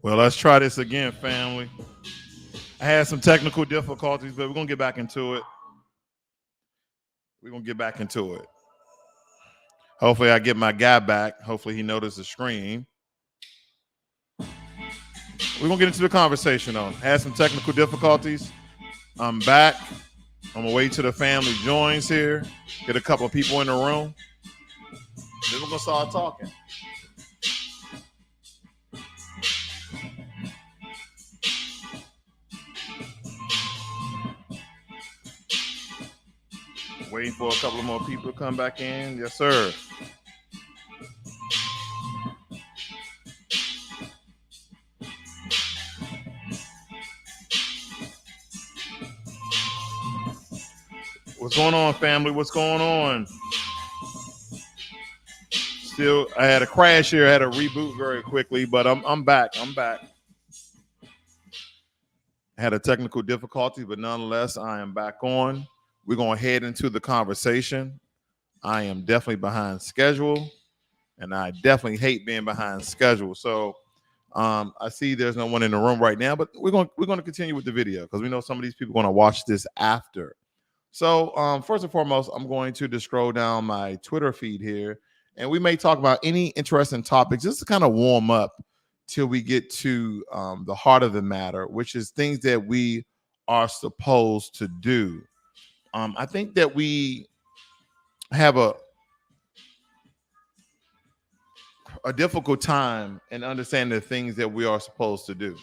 Well, let's try this again, family. I had some technical difficulties, but we're gonna get back into it. We're gonna get back into it. Hopefully, I get my guy back. Hopefully, he noticed the screen. We're gonna get into the conversation though. Had some technical difficulties. I'm back. I'm gonna wait till the family joins here. Get a couple of people in the room. Then we're gonna start talking. Waiting for a couple of more people to come back in. Yes, sir. What's going on, family? What's going on? Still, I had a crash here. I had to reboot very quickly, but I'm back. I'm back. I had a technical difficulty, but nonetheless, I am back on. We're going to head into the conversation. I am definitely behind schedule, and I definitely hate being behind schedule. So I see there's no one in the room right now, but we're going to continue with the video because we know some of these people are going to watch this after. So first and foremost, I'm going to just scroll down my Twitter feed here, and we may talk about any interesting topics just to kind of warm up till we get to the heart of the matter, which is things that we are supposed to do. I think that we have a difficult time in understanding the things that we are supposed to do.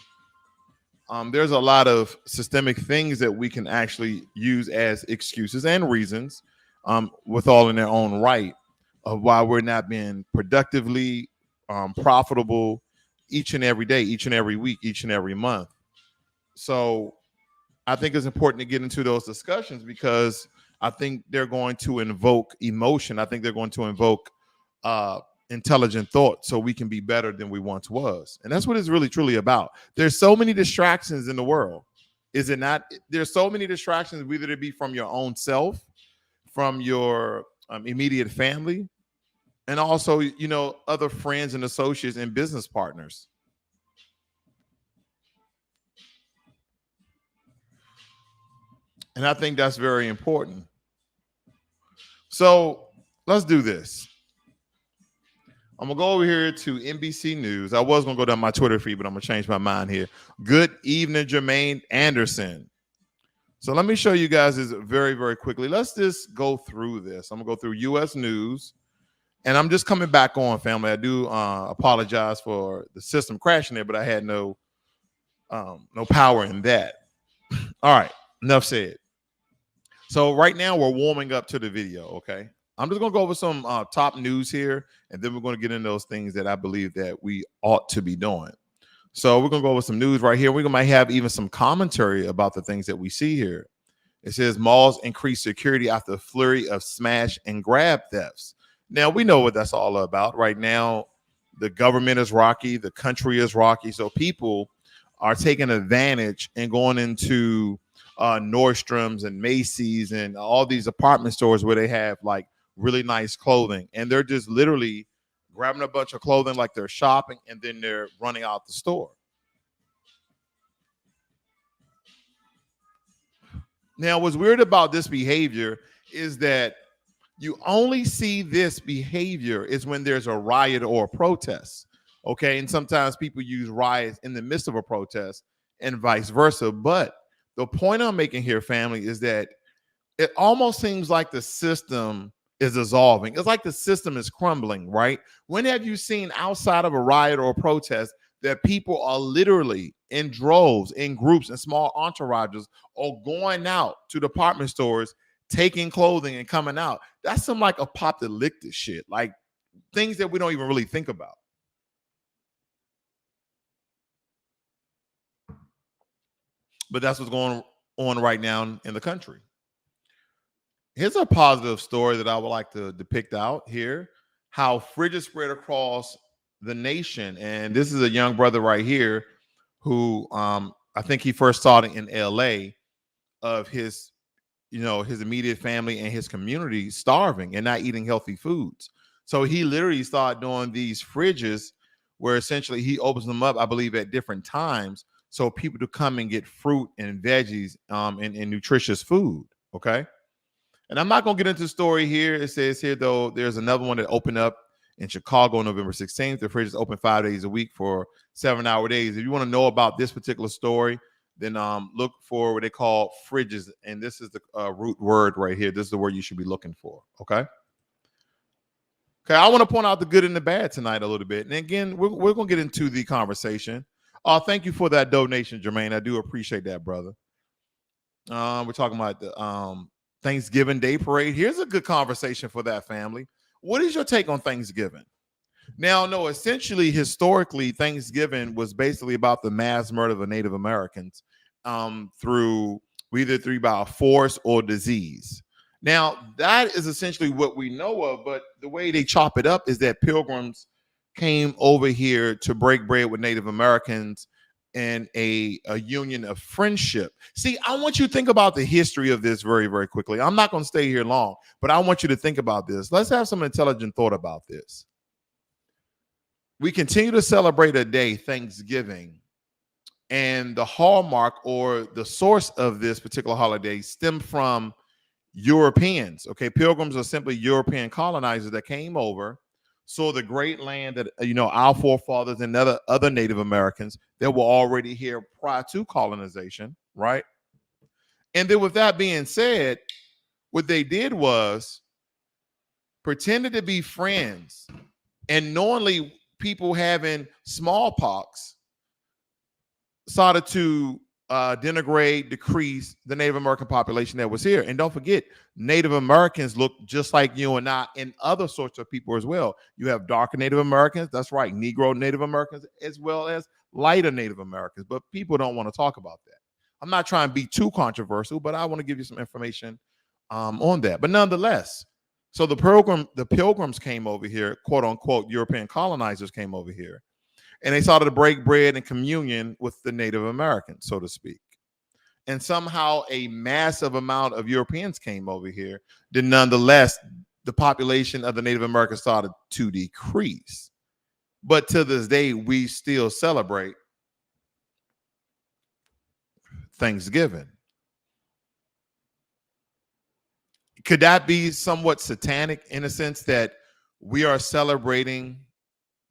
There's a lot of systemic things that we can actually use as excuses and reasons, with all in their own right, of why we're not being productively profitable each and every day, each and every week, each and every month. So I think it's important to get into those discussions because I think they're going to invoke emotion. I think they're going to invoke intelligent thought so we can be better than we once was. And that's what it's really truly about. There's so many distractions in the world. Is it not? There's so many distractions, whether it be from your own self, from your immediate family, and also, other friends and associates and business partners. And I think that's very important. So let's do this. I'm gonna go over here to NBC News. I was gonna go down my Twitter feed, but I'm gonna change my mind here. Good evening, Jermaine Anderson. So let me show you guys this very, very quickly. Let's just go through this. I'm gonna go through U.S. News, and I'm just coming back on, family. I do apologize for the system crashing there, but I had no power in that. All right, enough said. So right now we're warming up to the video. Okay. I'm just going to go over some top news here, and then we're going to get into those things that I believe that we ought to be doing. So we're going to go over some news right here. We're going to have even some commentary about the things that we see here. It says malls increase security after a flurry of smash and grab thefts. Now, we know what that's all about. Right now, the government is rocky. The country is rocky. So people are taking advantage and going into Nordstrom's and Macy's and all these apartment stores where they have like really nice clothing, and they're just literally grabbing a bunch of clothing like they're shopping, and then they're running out the store. Now, what's weird about this behavior is that you only see this behavior is when there's a riot or a protest. Okay, and sometimes people use riots in the midst of a protest and vice versa. But the point I'm making here, family, is that it almost seems like the system is dissolving. It's like the system is crumbling, right? When have you seen outside of a riot or a protest that people are literally in droves, in groups, in small entourages, or going out to department stores, taking clothing and coming out? That's some like apocalyptic shit, like things that we don't even really think about. But that's what's going on right now in the country. Here's a positive story that I would like to depict out here: how fridges spread across the nation. And this is a young brother right here who I think he first saw it in LA, of his immediate family and his community starving and not eating healthy foods. So he literally started doing these fridges where essentially he opens them up, I believe, at different times so people to come and get fruit and veggies and nutritious food. Okay. And I'm not going to get into the story here. It says here, though, there's another one that opened up in Chicago November 16th. The fridge is open 5 days a week for 7-hour days. If you want to know about this particular story, then look for what they call fridges. And this is the root word right here. This is the word you should be looking for. Okay. Okay. I want to point out the good and the bad tonight a little bit. And again, we're going to get into the conversation. Thank you for that donation, Jermaine. I do appreciate that, brother. We're talking about the Thanksgiving Day parade. Here's a good conversation for that family. What is your take on Thanksgiving? Now, no, essentially, historically, Thanksgiving was basically about the mass murder of the Native Americans through by force or disease. Now, that is essentially what we know of, but the way they chop it up is that pilgrims came over here to break bread with Native Americans and a union of friendship. See, I want you to think about the history of this very, very quickly. I'm not going to stay here long, but I want you to think about this. Let's have some intelligent thought about this. We continue to celebrate a day, Thanksgiving, and the hallmark or the source of this particular holiday stemmed from Europeans. Okay, pilgrims are simply European colonizers that came over, saw the great land that our forefathers and other Native Americans that were already here prior to colonization, right? And then with that being said, what they did was pretended to be friends, and knowingly people having smallpox started to denigrate, decrease the Native American population that was here. And don't forget, Native Americans look just like you and I and other sorts of people as well. You have darker Native Americans, that's right, Negro Native Americans, as well as lighter Native Americans. But people don't want to talk about that. I'm not trying to be too controversial, but I want to give you some information on that. But nonetheless, so the pilgrims came over here, quote unquote, European colonizers came over here. And they started to break bread and communion with the Native Americans, so to speak. And somehow a massive amount of Europeans came over here. Then nonetheless, the population of the Native Americans started to decrease. But to this day, we still celebrate Thanksgiving. Could that be somewhat satanic in a sense that we are celebrating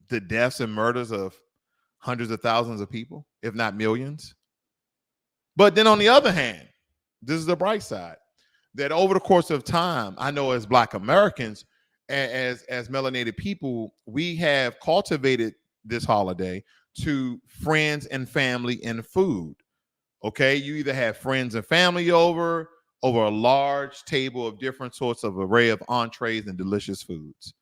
the deaths and murders of hundreds of thousands of people, if not millions? But then on the other hand, this is the bright side, that over the course of time, I know as Black Americans, as melanated people, we have cultivated this holiday to friends and family and food. Okay, you either have friends and family over a large table of different sorts of array of entrees and delicious foods.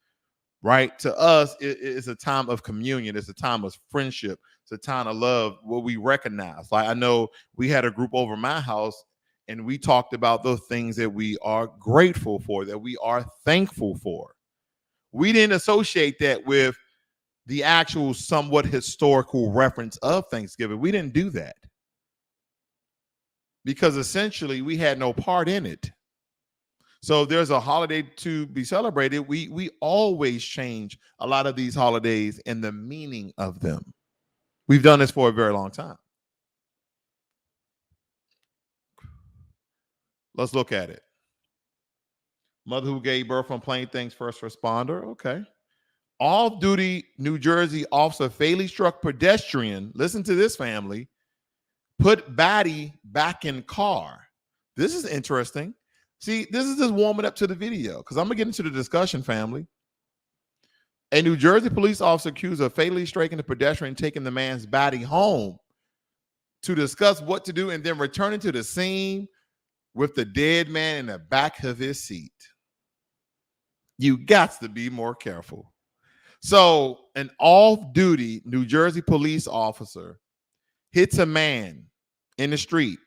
Right? To us, it's a time of communion. It's a time of friendship. It's a time of love, what we recognize. Like, I know we had a group over my house and we talked about those things that we are grateful for, that we are thankful for. We didn't associate that with the actual somewhat historical reference of Thanksgiving. We didn't do that because essentially we had no part in it. So there's a holiday to be celebrated. We always change a lot of these holidays and the meaning of them. We've done this for a very long time. Let's look at it. Mother who gave birth on plane thanks first responder. Okay. Off-duty New Jersey officer fatally struck pedestrian. Listen to this, family. Put baddie back in car. This is interesting. See, this is just warming up to the video because I'm going to get into the discussion, family. A New Jersey police officer accused of fatally striking the pedestrian, taking the man's body home to discuss what to do and then returning to the scene with the dead man in the back of his seat. You got to be more careful. So an off-duty New Jersey police officer hits a man in the street,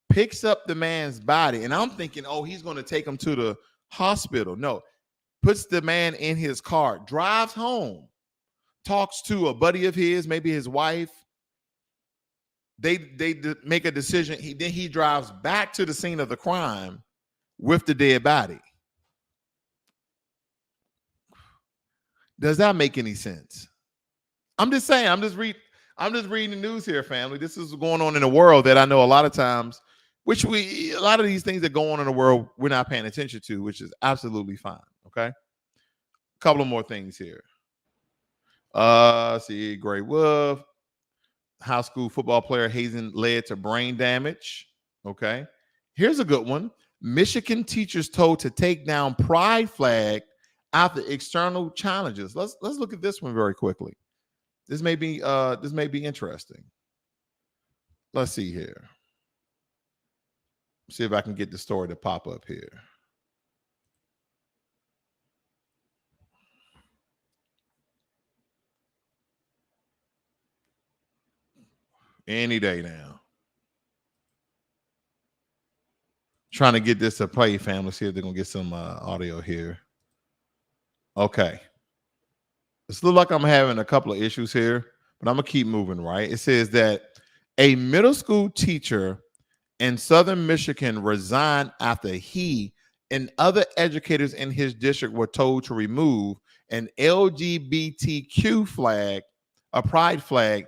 picks up the man's body, and I'm thinking, oh, he's going to take him to the hospital. No, puts the man in his car, drives home, talks to a buddy of his, maybe his wife. They make a decision. Then he drives back to the scene of the crime with the dead body. Does that make any sense? I'm just saying. I'm just reading the news here, family. This is going on in the world that I know a lot of times, a lot of these things that go on in the world, we're not paying attention to, which is absolutely fine. Okay. A couple of more things here. See, Gray Wolf, high school football player hazing led to brain damage. Okay. Here's a good one. Michigan teachers told to take down pride flag after external challenges. Let's look at this one very quickly. This may be interesting. Let's see here. See if I can get the story to pop up here. Any day now. Trying to get this to play, family. See if they're gonna get some audio here. Okay. It's look like I'm having a couple of issues here, but I'm gonna keep moving, right? It says that a middle school teacher in southern Michigan resigned after he and other educators in his district were told to remove an LGBTQ flag, a pride flag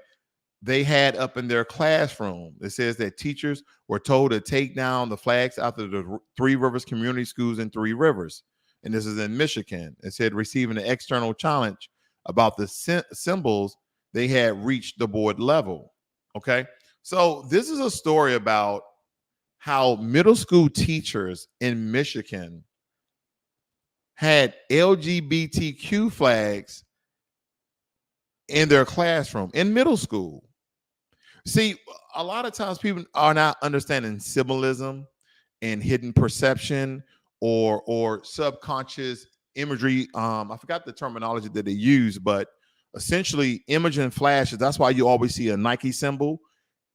they had up in their classroom. It says that teachers were told to take down the flags after the Three Rivers Community Schools in Three Rivers. And this is in Michigan. It said receiving an external challenge about the symbols they had reached the board level. Okay. So this is a story about how middle school teachers in Michigan had LGBTQ flags in their classroom in middle school. See, a lot of times people are not understanding symbolism and hidden perception or subconscious imagery. I forgot the terminology that they use, but essentially image and flashes. That's why you always see a Nike symbol.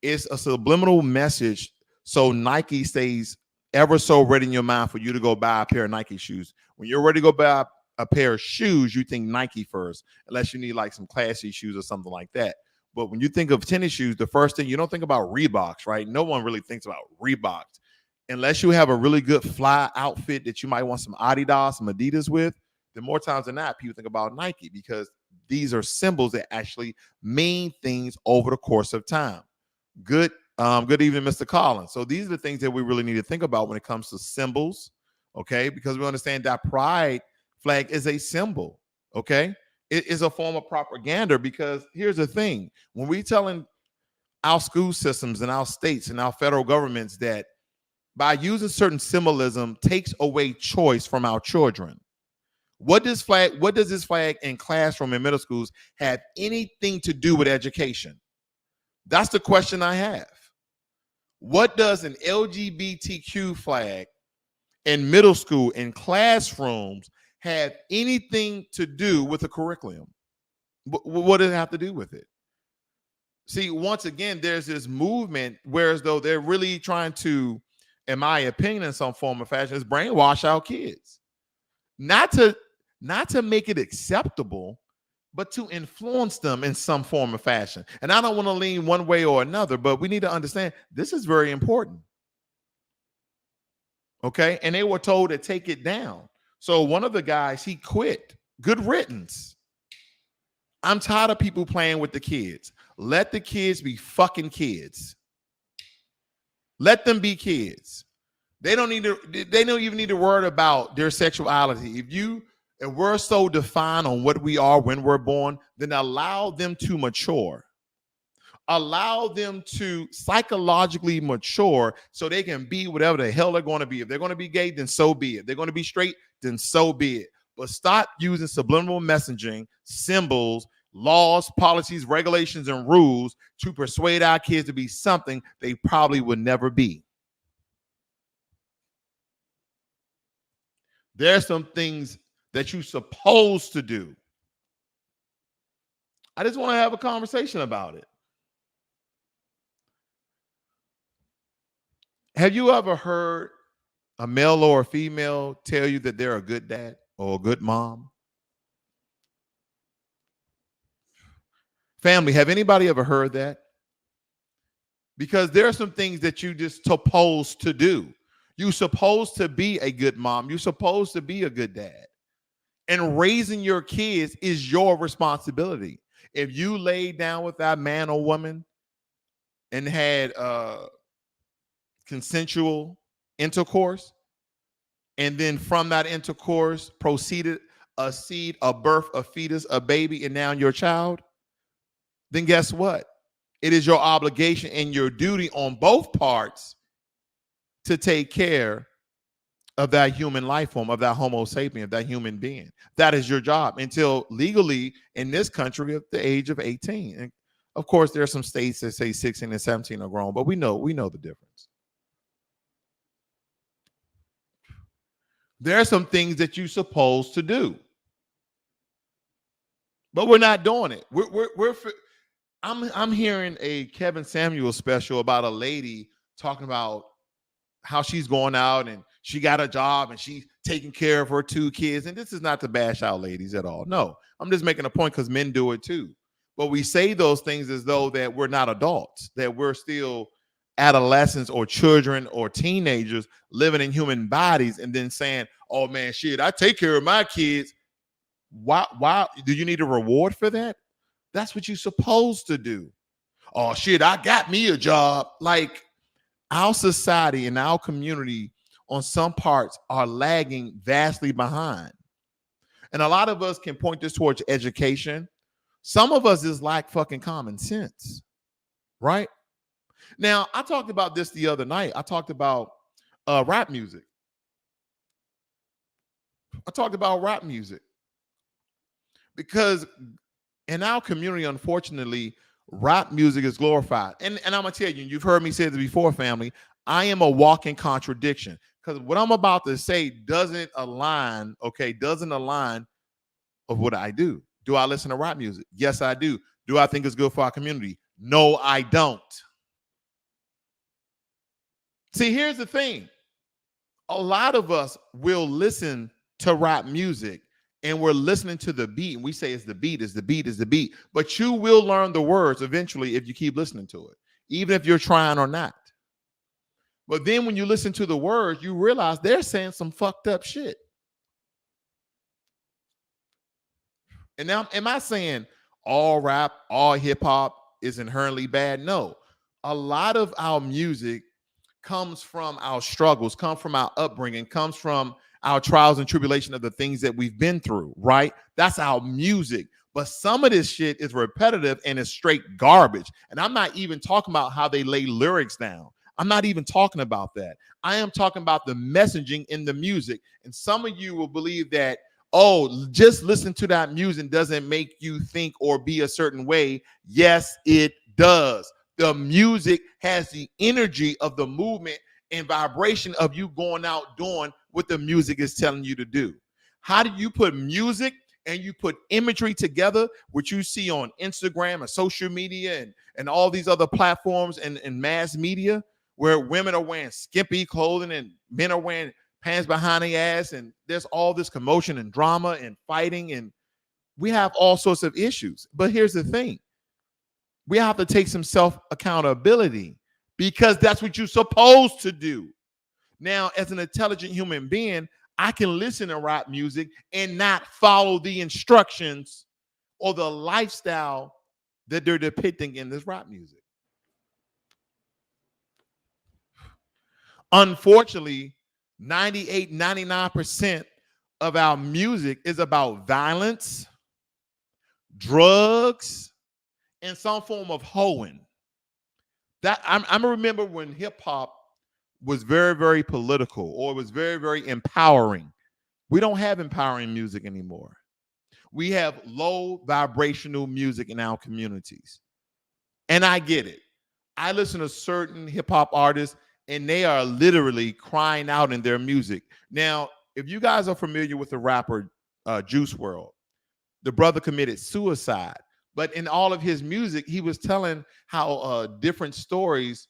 It's a subliminal message, so Nike stays ever so ready in your mind for you to go buy a pair of Nike shoes. When you're ready to go buy a pair of shoes, you think Nike first, unless you need like some classy shoes or something like that. But when you think of tennis shoes, the first thing, you don't think about Reeboks, right? No one really thinks about Reeboks. Unless you have a really good fly outfit that you might want some Adidas, some Adidas with, then more times than not, people think about Nike because these are symbols that actually mean things over the course of time. Good evening, Mr. Collins. So these are the things that we really need to think about when it comes to symbols, okay? Because we understand that pride flag is a symbol, okay? It is a form of propaganda because here's the thing. When we telling our school systems and our states and our federal governments that by using certain symbolism takes away choice from our children, what does this flag in classroom in middle schools have anything to do with education? That's the question I have. What does an LGBTQ flag in middle school in classrooms have anything to do with the curriculum? What does it have to do with it? See, once again, there's this movement where as though they're really trying to, in my opinion, in some form or fashion, is brainwash our kids. Not to make it acceptable, but to influence them in some form or fashion. And I don't want to lean one way or another, but we need to understand this is very important. Okay. And they were told to take it down. So one of the guys, he quit. Good riddance. I'm tired of people playing with the kids. Let the kids be fucking kids. Let them be kids. They don't even need to worry about their sexuality. If we're so defined on what we are when we're born, then allow them to mature. Allow them to psychologically mature so they can be whatever the hell they're going to be. If they're going to be gay, then so be it. If they're going to be straight, then so be it. But stop using subliminal messaging, symbols, laws, policies, regulations, and rules to persuade our kids to be something they probably would never be. There's some things that you're supposed to do. I just want to have a conversation about it. Have you ever heard a male or a female tell you that they're a good dad or a good mom? Family, have anybody ever heard that? Because there are some things that you just supposed to do. You're supposed to be a good mom. You're supposed to be a good dad. And raising your kids is your responsibility. If you laid down with that man or woman and had consensual intercourse, and then from that intercourse proceeded a seed, a birth, a fetus, a baby, and now your child, then guess what? It is your obligation and your duty on both parts to take care of that human life form, of that Homo sapien, of that human being. That is your job until legally in this country at the age of 18. And of course, there are some states that say 16 and 17 are grown, but we know the difference. There are some things that you're supposed to do, but we're not doing it. I'm hearing a Kevin Samuel special about a lady talking about how she's going out and she got a job and she's taking care of her 2 kids. And this is not to bash out ladies at all. No, I'm just making a point because men do it too. But we say those things as though that we're not adults, that we're still adolescents or children or teenagers living in human bodies, and then saying, oh man, shit, I take care of my kids. Why do you need a reward for that? That's what you're supposed to do. Oh shit, I got me a job. Like, our society and our community on some parts are lagging vastly behind. And a lot of us can point this towards education. Some of us is lack fucking common sense, right? Now, I talked about this the other night. I talked about rap music. Because in our community, unfortunately, rap music is glorified. And I'm going to tell you, you've heard me say this before, family, I am a walking contradiction. Because what I'm about to say doesn't align of what I do. Do I listen to rap music? Yes, I do. Do I think it's good for our community? No, I don't. See, here's the thing. A lot of us will listen to rap music and we're listening to the beat, and we say it's the beat, is the beat, is the beat. But you will learn the words eventually if you keep listening to it, even if you're trying or not. But then when you listen to the words, you realize they're saying some fucked up shit. And now, am I saying all rap, all hip hop is inherently bad? No. A lot of our music comes from our struggles, comes from our upbringing, comes from our trials and tribulation of the things that we've been through, right? That's our music. But some of this shit is repetitive and is straight garbage. And I'm not even talking about how they lay lyrics down. I'm not even talking about that. I am talking about the messaging in the music. And some of you will believe that, oh, just listen to that music doesn't make you think or be a certain way. Yes, it does. The music has the energy of the movement and vibration of you going out doing what the music is telling you to do. How do you put music and you put imagery together, which you see on Instagram and social media and all these other platforms and mass media, where women are wearing skimpy clothing and men are wearing pants behind their ass, and there's all this commotion and drama and fighting, and we have all sorts of issues. But here's the thing. We have to take some self-accountability because that's what you're supposed to do. Now, as an intelligent human being, I can listen to rap music and not follow the instructions or the lifestyle that they're depicting in this rap music. Unfortunately, 98, 99% of our music is about violence, drugs, and some form of hoeing. That I remember when hip hop was very, very political, or it was very, very empowering. We don't have empowering music anymore. We have low vibrational music in our communities. And I get it. I listen to certain hip hop artists and they are literally crying out in their music. Now, if you guys are familiar with the rapper Juice WRLD, the brother committed suicide. But in all of his music, he was telling how different stories,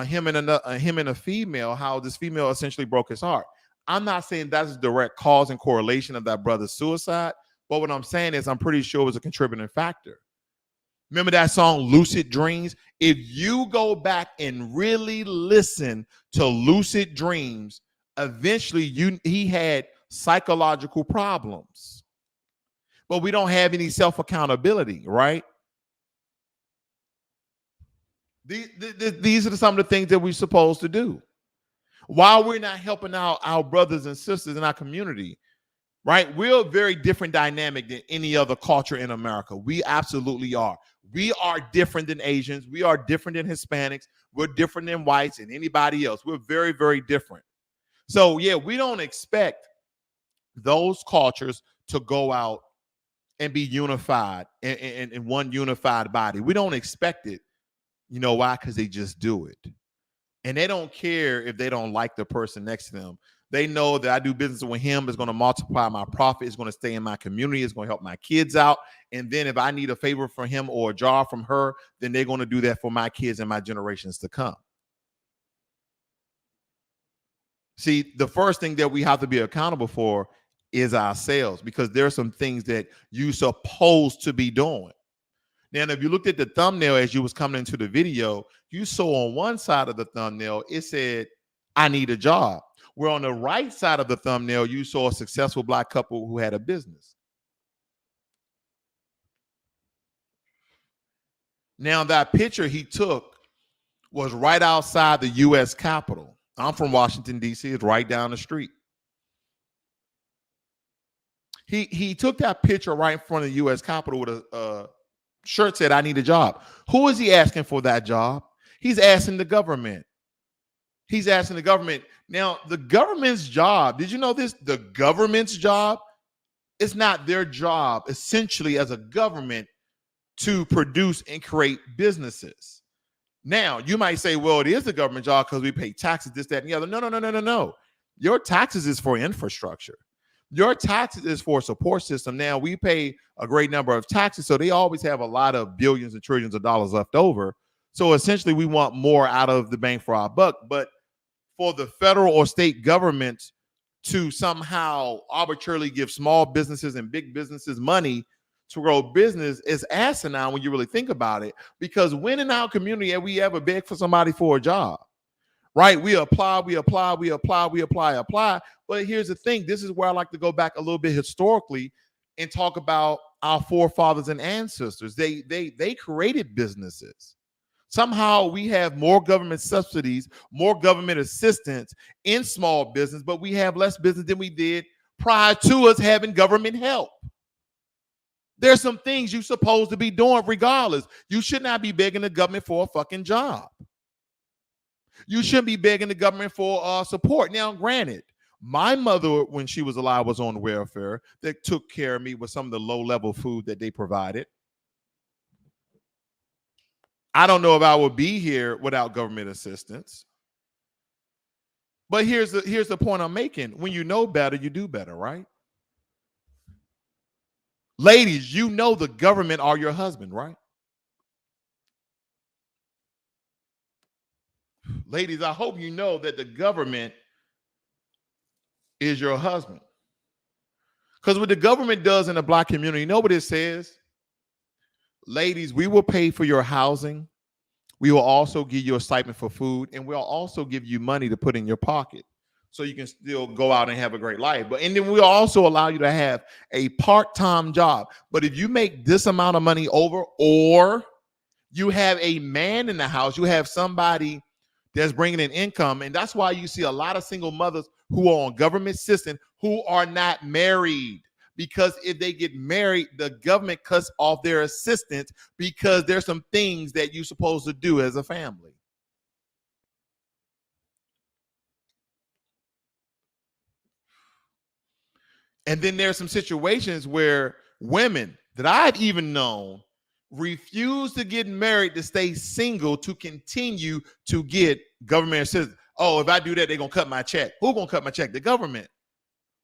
him and a female, how this female essentially broke his heart. I'm not saying that's a direct cause and correlation of that brother's suicide, but what I'm saying is I'm pretty sure it was a contributing factor. Remember that song, Lucid Dreams? If you go back and really listen to Lucid Dreams, eventually he had psychological problems. but we don't have any self-accountability, right? These are some of the things that we're supposed to do. While we're not helping out our brothers and sisters in our community, right? We're a very different dynamic than any other culture in America. We absolutely are. We are different than Asians. We are different than Hispanics. We're different than whites and anybody else. We're very, very different. So, yeah, we don't expect those cultures to go out and be unified in one unified body. We don't expect it. You know why? Because they just do it. And they don't care if they don't like the person next to them. They know that I do business with him. It's going to multiply my profit. It's going to stay in my community. It's going to help my kids out. And then if I need a favor from him or a job from her, then they're going to do that for my kids and my generations to come. See, the first thing that we have to be accountable for is ourselves, because there are some things that you're supposed to be doing. Now, if you looked at the thumbnail as you was coming into the video, you saw on one side of the thumbnail, it said, I need a job. Where on the right side of the thumbnail, you saw a successful Black couple who had a business. Now, that picture he took was right outside the U.S. Capitol. I'm from Washington, D.C. It's right down the street. He took that picture right in front of the U.S. Capitol with a shirt said, I need a job. Who is he asking for that job? He's asking the government. He's asking the government. Now, the government's job, did you know this? The government's job is not their job, essentially, as a government to produce and create businesses. Now, you might say, well, it is the government job because we pay taxes, this, that, and the other. No. Your taxes is for infrastructure. Your taxes is for a support system. Now, we pay a great number of taxes, so they always have a lot of billions and trillions of dollars left over. So essentially, we want more out of the bang for our buck. But for the federal or state government to somehow arbitrarily give small businesses and big businesses money to grow business is asinine when you really think about it. Because when in our community have we ever begged for somebody for a job? Right? We apply. But here's the thing. This is where I like to go back a little bit historically and talk about our forefathers and ancestors. They created businesses. Somehow we have more government subsidies, more government assistance in small business, but we have less business than we did prior to us having government help. There's some things you're supposed to be doing regardless. You should not be begging the government for a fucking job. You shouldn't be begging the government for support. Now, granted, my mother, when she was alive, was on welfare. They took care of me with some of the low-level food that they provided. I don't know if I would be here without government assistance. But here's the point I'm making. When you know better, you do better, right? Ladies, you know the government are your husband, right? Ladies, I hope you know that the government is your husband. Because what the government does in the Black community, you know what it says? Ladies, we will pay for your housing. We will also give you a stipend for food, and we'll also give you money to put in your pocket so you can still go out and have a great life. And then we'll also allow you to have a part-time job. But if you make this amount of money over, or you have a man in the house, you have somebody that's bringing in income, and that's why you see a lot of single mothers who are on government assistance who are not married. Because if they get married, the government cuts off their assistance because there's some things that you're supposed to do as a family. And then there's some situations where women that I've even known refuse to get married to stay single to continue to get government assistance. Oh, if I do that, they're going to cut my check. Who's going to cut my check? The government.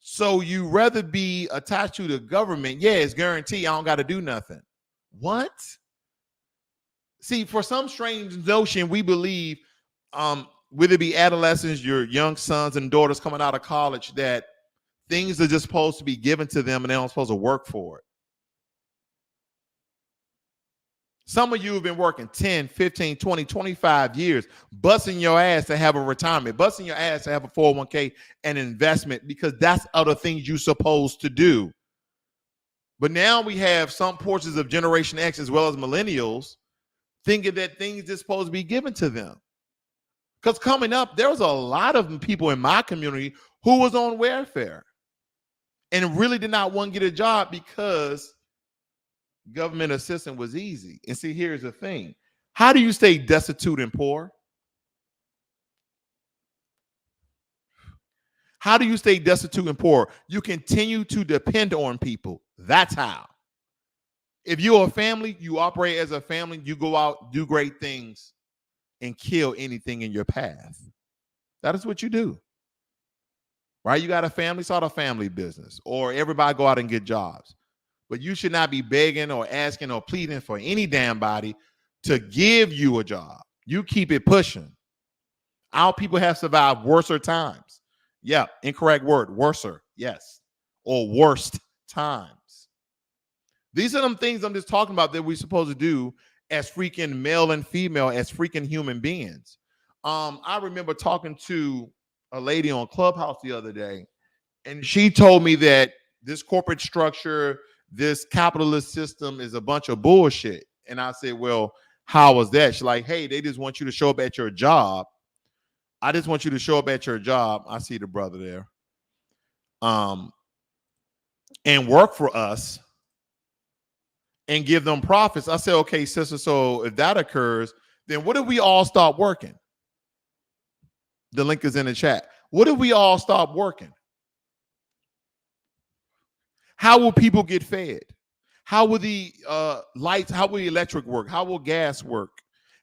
So you rather be attached to the government. Yeah, it's guaranteed. I don't got to do nothing. What? See, for some strange notion, we believe, whether it be adolescents, your young sons and daughters coming out of college, that things are just supposed to be given to them and they're not supposed to work for it. Some of you have been working 10, 15, 20, 25 years, busting your ass to have a retirement, busting your ass to have a 401k and investment, because that's other things you're supposed to do. But now we have some portions of Generation X as well as millennials thinking that things are supposed to be given to them. Because coming up, there was a lot of people in my community who was on welfare and really did not want to get a job because government assistance was easy. And see, here's the thing. How do you stay destitute and poor? How do you stay destitute and poor? You continue to depend on people. That's how. If you're a family, you operate as a family, you go out, do great things, and kill anything in your path. That is what you do. Right? You got a family, start a family business, or everybody go out and get jobs. But you should not be begging or asking or pleading for any damn body to give you a job. You keep it pushing. Our people have survived worser times. Yeah, incorrect word, worser, yes, or worst times. These are them things I'm just talking about that we're supposed to do as freaking male and female, as freaking human beings. I remember talking to a lady on Clubhouse the other day, and she told me that this corporate structure, this capitalist system is a bunch of bullshit. And I said, well, how was that? She's like, hey, they just want you to show up at your job. I just want you to show up at your job. I see the brother there. And work for us and give them profits. I said, okay, sister, so if that occurs, then what if we all stop working? The link is in the chat. What if we all stop working? How will people get fed? How will the lights, how will the electric work? How will gas work?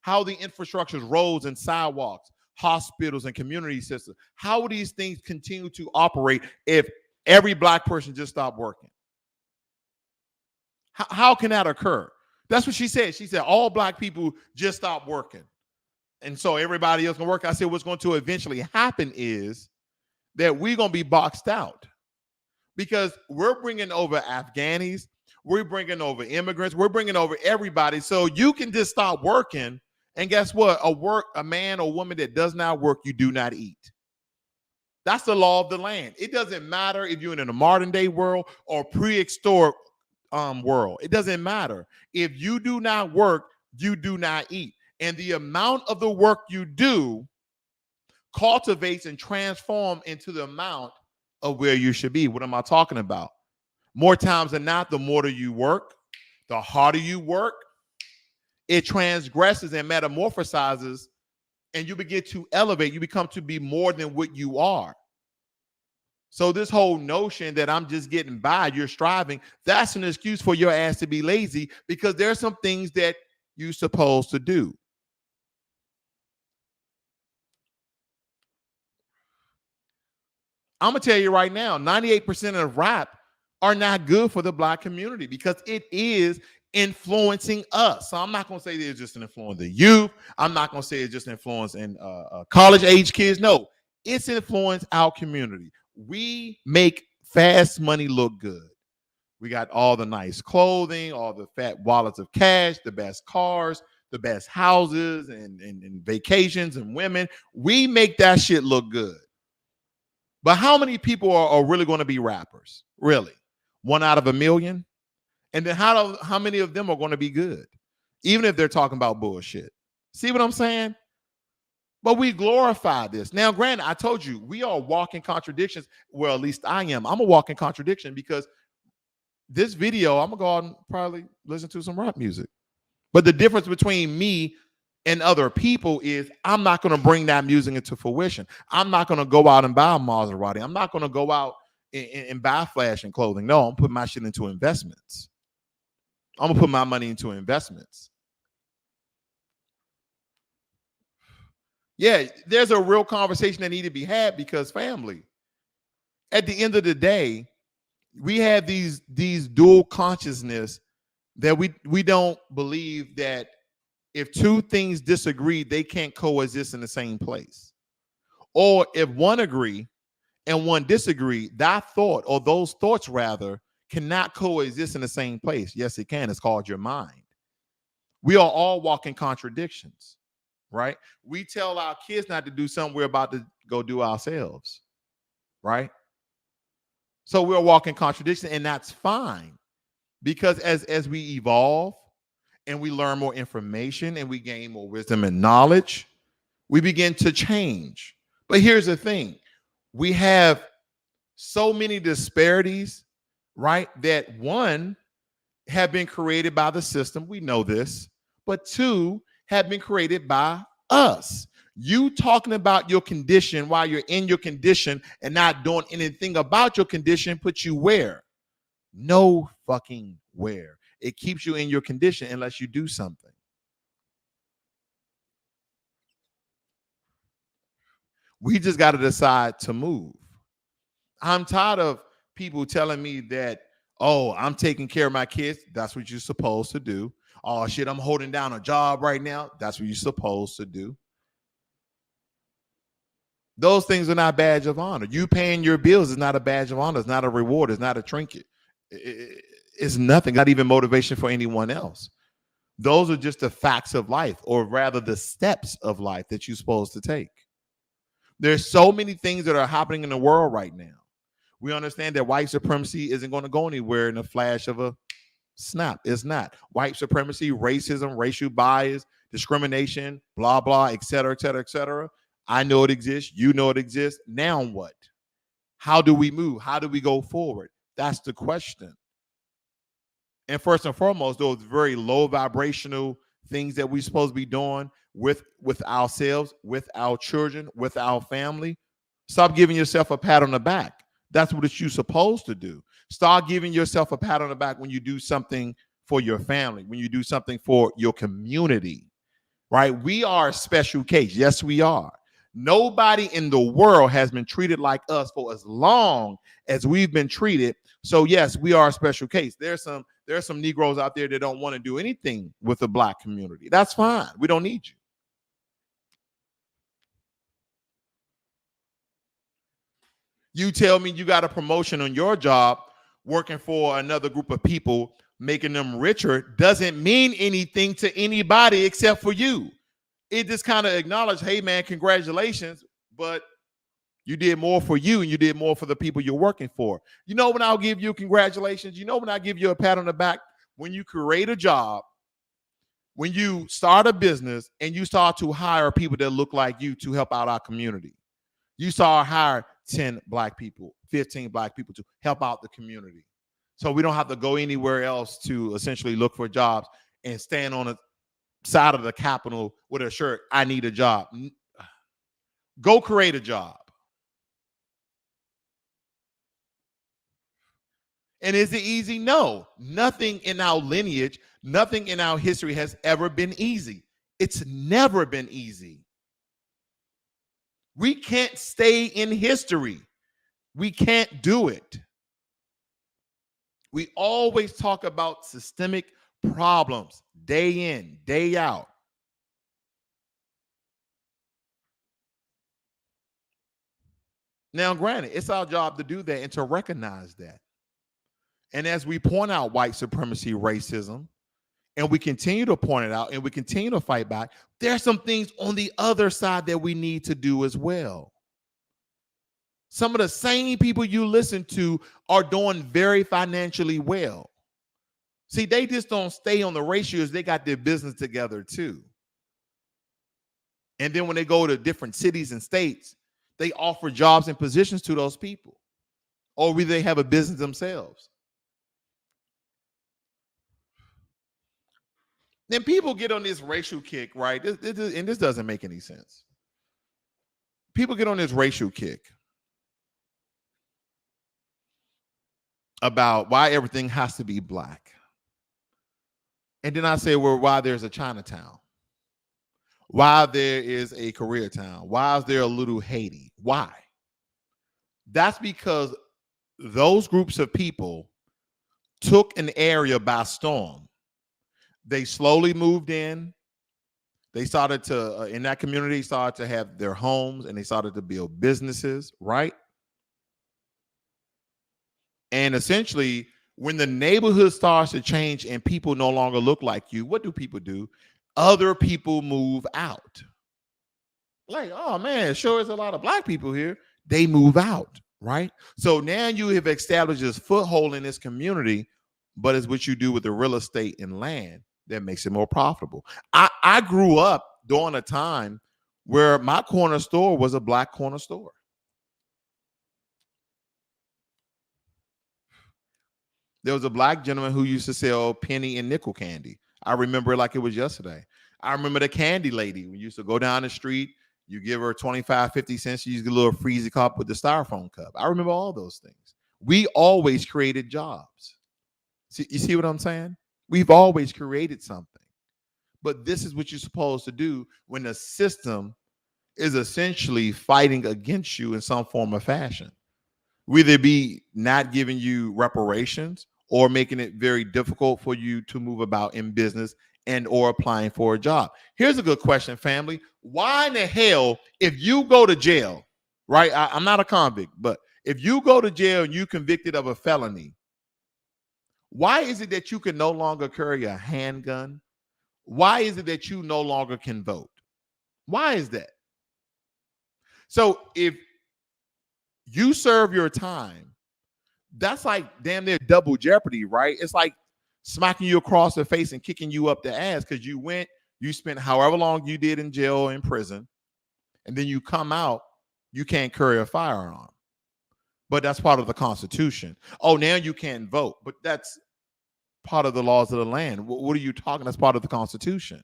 How the infrastructures, roads and sidewalks, hospitals and community systems, how will these things continue to operate if every black person just stopped working? How can that occur? That's what she said. She said all black people just stop working. And so everybody else can work. I said what's going to eventually happen is that we're going to be boxed out because we're bringing over Afghanis. We're bringing over immigrants. We're bringing over everybody. So you can just stop working. And guess what? A man or woman that does not work, you do not eat. That's the law of the land. It doesn't matter if you're in a modern day world or prehistoric world. It doesn't matter. If you do not work, you do not eat. And the amount of the work you do cultivates and transforms into the amount of where you should be. What am I talking about? More times than not, the more you work, the harder you work, it transgresses and metamorphosizes, and you begin to elevate. You become to be more than what you are. So this whole notion that I'm just getting by, you're striving, that's an excuse for your ass to be lazy because there's some things that you're supposed to do. I'm going to tell you right now, 98% of rap are not good for the black community because it is influencing us. So I'm not going to say it's just an influence the youth. I'm not going to say it's just an influence in college age kids. No, it's influenced our community. We make fast money look good. We got all the nice clothing, all the fat wallets of cash, the best cars, the best houses and vacations and women. We make that shit look good. But how many people are really going to be rappers? Really? 1 out of a million? And then how many of them are going to be good? Even if they're talking about bullshit. See what I'm saying? But we glorify this. Now, granted, I told you, we are walking contradictions. Well, at least I am. I'm a walking contradiction because this video, I'm going to go out and probably listen to some rap music. But the difference between me and other people is I'm not going to bring that music into fruition. I'm not going to go out and buy a Maserati. I'm not going to go out and buy fashion clothing. No, I'm putting my shit into investments. I'm going to put my money into investments. Yeah, there's a real conversation that need to be had because family, at the end of the day, we have these dual consciousness that we don't believe that if two things disagree, they can't coexist in the same place. Or if one agree and one disagree, that thought or those thoughts rather cannot coexist in the same place. Yes, it can. It's called your mind. We are all walking contradictions, right? We tell our kids not to do something we're about to go do ourselves, right? So we're walking contradiction, and that's fine. Because as we evolve and we learn more information and we gain more wisdom and knowledge, we begin to change. But here's the thing. We have so many disparities, right? That one, have been created by the system. We know this. But two, have been created by us. You talking about your condition while you're in your condition and not doing anything about your condition puts you where? No fucking where. It keeps you in your condition unless you do something. We just got to decide to move. I'm tired of people telling me that, oh, I'm taking care of my kids. That's what you're supposed to do. Oh, shit, I'm holding down a job right now. That's what you're supposed to do. Those things are not badge of honor. You paying your bills is not a badge of honor. It's not a reward. It's not a trinket. It's nothing, not even motivation for anyone else. Those are just the facts of life, or rather the steps of life that you're supposed to take. There's so many things that are happening in the world right now. We understand that white supremacy isn't going to go anywhere in a flash of a snap. It's not. White supremacy, racism, racial bias, discrimination, blah, blah, et cetera, et cetera, et cetera. I know it exists. You know it exists. Now what? How do we move? How do we go forward? That's the question. And first and foremost, those very low vibrational things that we're supposed to be doing with ourselves, with our children, with our family. Stop giving yourself a pat on the back. That's what you're supposed to do. Start giving yourself a pat on the back when you do something for your family, when you do something for your community, right? We are a special case. Yes, we are. Nobody in the world has been treated like us for as long as we've been treated. So yes, we are a special case. There are some Negroes out there that don't want to do anything with the Black community. That's fine. We don't need you. You tell me you got a promotion on your job working for another group of people, making them richer, doesn't mean anything to anybody except for you. It just kind of acknowledges, hey, man, congratulations, but you did more for you and you did more for the people you're working for. You know when I'll give you congratulations? You know when I give you a pat on the back? When you create a job, when you start a business and you start to hire people that look like you to help out our community. You start hire 10 Black people, 15 Black people to help out the community. So we don't have to go anywhere else to essentially look for jobs and stand on a side of the Capitol with a shirt, I need a job. Go create a job. And is it easy? No. Nothing in our lineage, nothing in our history has ever been easy. It's never been easy. We can't stay in history. We can't do it. We always talk about systemic problems day in, day out. Now, granted, it's our job to do that and to recognize that. And as we point out white supremacy, racism, and we continue to point it out and we continue to fight back, there are some things on the other side that we need to do as well. Some of the same people you listen to are doing very financially well. See, they just don't stay on the ratios. They got their business together too. And then when they go to different cities and states, they offer jobs and positions to those people. Or whether they have a business themselves. Then people get on this racial kick, right? And this doesn't make any sense. People get on this racial kick about why everything has to be Black. And then I say, well, why there's a Chinatown? Why there is a Koreatown? Why is there a little Haiti? Why? That's because those groups of people took an area by storm. They slowly moved in. They started to, in that community, started to have their homes and they started to build businesses, right? And essentially, when the neighborhood starts to change and people no longer look like you, what do people do? Other people move out. Like, oh man, sure is a lot of Black people here. They move out, right? So now you have established this foothold in this community but it's what you do with the real estate and land that makes it more profitable. I grew up during a time where my corner store was a black corner store. There was a black gentleman who used to sell penny and nickel candy. I remember it like it was yesterday. I remember the candy lady. We used to go down the street. You give her 25, 50 cents. You use a little freezy cup with the styrofoam cup. I remember all those things. We always created jobs. You see what I'm saying? We've always created something. But this is what you're supposed to do when the system is essentially fighting against you in some form or fashion. Whether it be not giving you reparations or making it very difficult for you to move about in business and or applying for a job. Here's a good question, family. Why in the hell, if you go to jail, right? I'm not a convict, but if you go to jail and you convicted of a felony, why is it that you can no longer carry a handgun? Why is it that you no longer can vote? Why is that? So if you serve your time, that's like damn near double jeopardy, right? It's like smacking you across the face and kicking you up the ass because you spent however long you did in jail or in prison, and then you come out, you can't carry a firearm. But that's part of the Constitution. Oh, now you can't vote, but that's part of the laws of the land. What are you talking? That's part of the Constitution.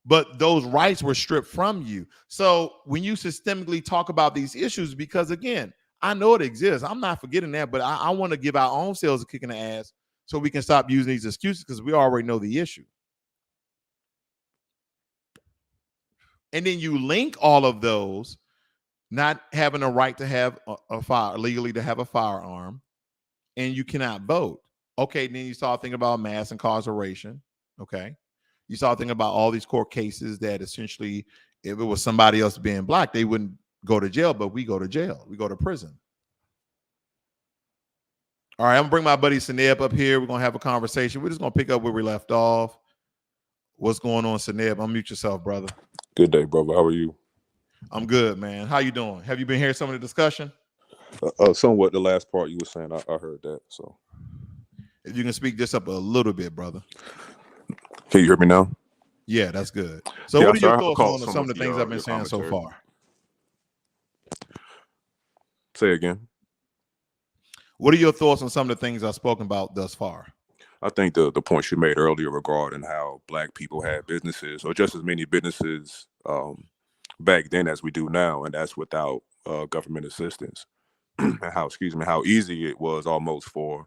But those rights were stripped from you. So when you systemically talk about these issues, because again, I know it exists. I'm not forgetting that, but I want to give our own selves a kick in the ass so we can stop using these excuses because we already know the issue. And then you link all of those, not having a right to have a fire, legally to have a firearm, and you cannot vote. Okay, then you start thinking about mass incarceration. Okay. You start thinking about all these court cases that essentially, if it was somebody else being black, they wouldn't go to jail, but we go to jail. We go to prison. All right, I'm going to bring my buddy Seneb up here. We're going to have a conversation. We're just going to pick up where we left off. What's going on, Seneb? Unmute yourself, brother. Good day, brother. How are you? I'm good, man. How you doing? Have you been hearing some of the discussion? Somewhat the last part you were saying, I heard that. So if you can speak this up a little bit, brother. Can you hear me now? Yeah, that's good. So what are your thoughts on some of the things I've been saying so far? Say again. What are your thoughts on some of the things I've spoken about thus far? I think the points you made earlier regarding how black people had businesses, or just as many businesses back then as we do now, and that's without government assistance. And how easy it was almost for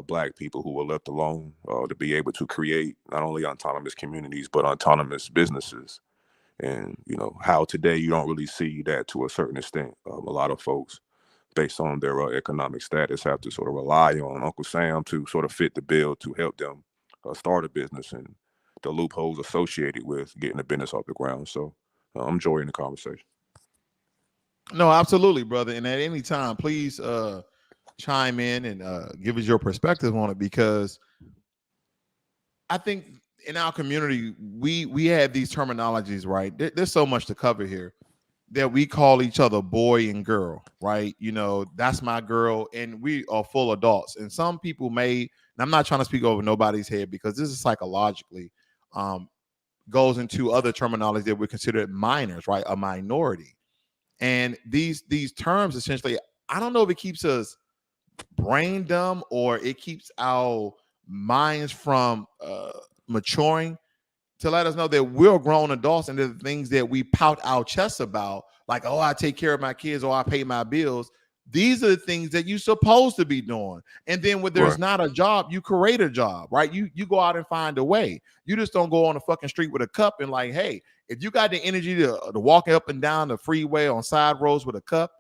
black people who were left alone to be able to create not only autonomous communities, but autonomous businesses. And, how today you don't really see that to a certain extent. A lot of folks, based on their economic status, have to sort of rely on Uncle Sam to sort of fit the bill to help them start a business and the loopholes associated with getting a business off the ground. So I'm enjoying the conversation. No, absolutely, brother. And at any time, please chime in and give us your perspective on it, because I think in our community, we have these terminologies, right? There's so much to cover here that we call each other boy and girl, right? That's my girl, and we are full adults. And some people may, and I'm not trying to speak over nobody's head, because this is psychologically goes into other terminology that we consider minors, right? A minority. And these terms essentially, I don't know if it keeps us brain dumb or it keeps our minds from maturing to let us know that we're grown adults, and the things that we pout our chests about, like, oh, I take care of my kids, or I pay my bills. These are the things that you're supposed to be doing. And then when there's not a job, you create a job, right? You go out and find a way. You just don't go on the fucking street with a cup and like, hey, if you got the energy to walk up and down the freeway on side roads with a cup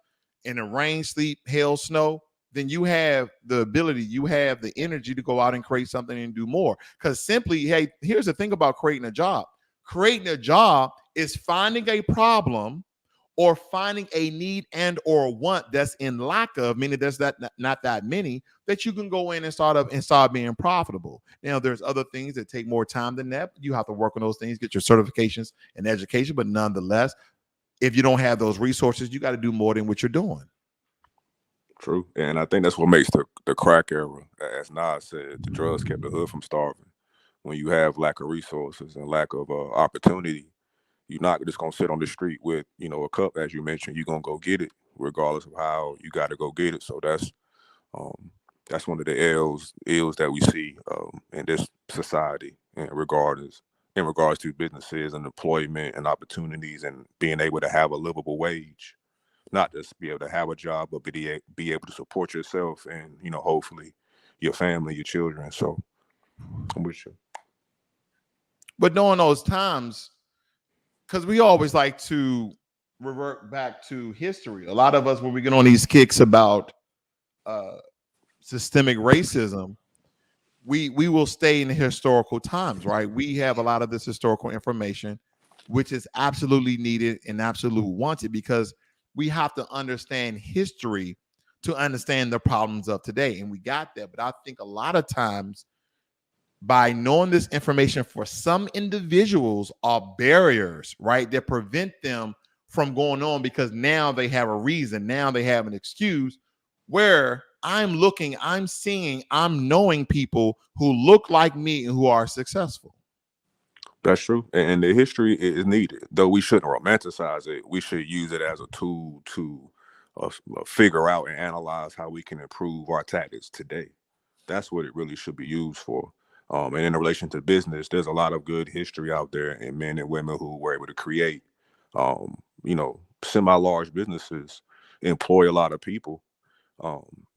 in the rain, sleet, hail, snow, then you have the ability, you have the energy to go out and create something and do more. Because simply, hey, here's the thing about creating a job. Creating a job is finding a problem or finding a need and or want that's in lack of, meaning there's not that many, that you can go in and start being profitable. Now, there's other things that take more time than that. You have to work on those things, get your certifications and education. But nonetheless, if you don't have those resources, you got to do more than what you're doing. True. And I think that's what makes the crack era, as Nas said, the drugs kept the hood from starving. When you have lack of resources and lack of opportunity, you're not just gonna sit on the street with, a cup, as you mentioned. You're gonna go get it, regardless of how you got to go get it. So um, that's one of the ills that we see in this society in regards to businesses and employment and opportunities and being able to have a livable wage, not just be able to have a job, but be able to support yourself and hopefully your family, your children. So I'm with you. But during those times, because we always like to revert back to history. A lot of us, when we get on these kicks about systemic racism, we will stay in the historical times, right? We have a lot of this historical information, which is absolutely needed and absolutely wanted, because we have to understand history to understand the problems of today. And we got that. But I think a lot of times, by knowing this information, for some individuals are barriers, right, that prevent them from going on, because now they have a reason, now they have an excuse, where I'm looking, I'm seeing, I'm knowing people who look like me and who are successful. That's true. And the history is needed, though we shouldn't romanticize it. We should use it as a tool to figure out and analyze how we can improve our tactics today. That's what it really should be used for. And in relation to business, there's a lot of good history out there, and men and women who were able to create, semi-large businesses, employ a lot of people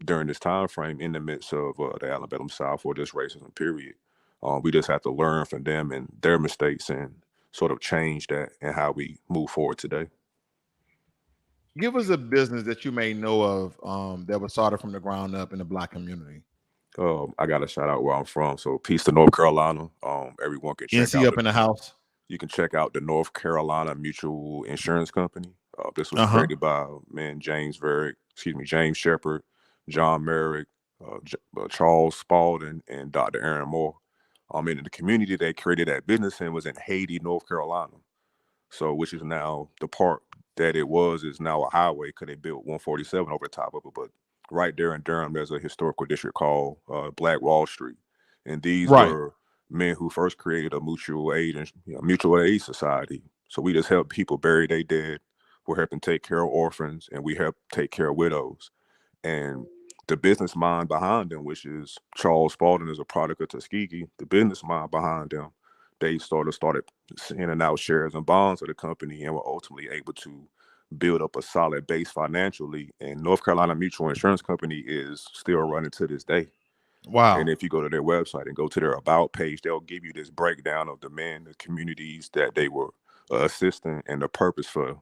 during this time frame in the midst of the Alabama South, or this racism period. We just have to learn from them and their mistakes and sort of change that and how we move forward today. Give us a business that you may know of that was started from the ground up in the Black community. I got to shout out where I'm from. So peace to North Carolina. Everyone can check NC out up in the house. You can check out the North Carolina Mutual Insurance Company. This was created by James Shepard, John Merrick, Charles Spalding, and Dr. Aaron Moore. In the community they created that business in was in Haiti, North Carolina. So, which is now the part that it was is now a highway because they built 147 over the top of it. But right there in Durham, there's a historical district called Black Wall Street, and these were men who first created a mutual aid society. So we just help people bury their dead. We're helping take care of orphans, and we help take care of widows. And the business mind behind them, which is Charles Spalding, is a product of Tuskegee. The business mind behind them, they started sending out shares and bonds of the company, and were ultimately able to build up a solid base financially. And North Carolina Mutual Insurance Company is still running to this day. Wow. And if you go to their website and go to their about page, they'll give you this breakdown of the communities that they were assisting, and the purpose for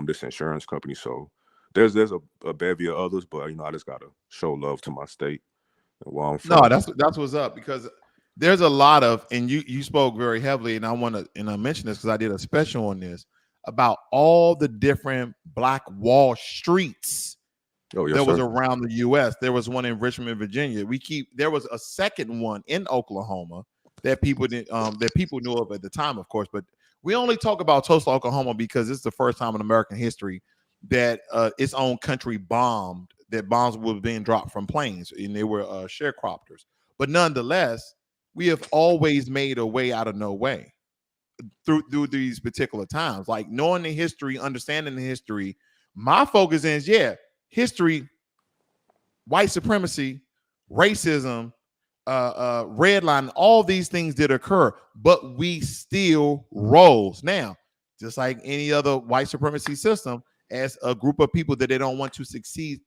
this insurance company. So there's a bevy of others, but I just gotta show love to my state and where I'm from. No, that's what's up, because there's a lot of, and you spoke very heavily, and I mention this because I did a special on this about all the different Black Wall Streets was around the U.S. There was one in Richmond, Virginia. There was a second one in Oklahoma that people knew of at the time, of course. But we only talk about Tulsa, Oklahoma, because it's the first time in American history that its own country bombed. That bombs were being dropped from planes, and they were sharecroppers. But nonetheless, we have always made a way out of no way through these particular times. Like knowing the history, understanding the history. My focus is history, white supremacy, racism, redlining, all these things did occur, but we still rose. Now, just like any other white supremacy system, as a group of people that they don't want to succeed,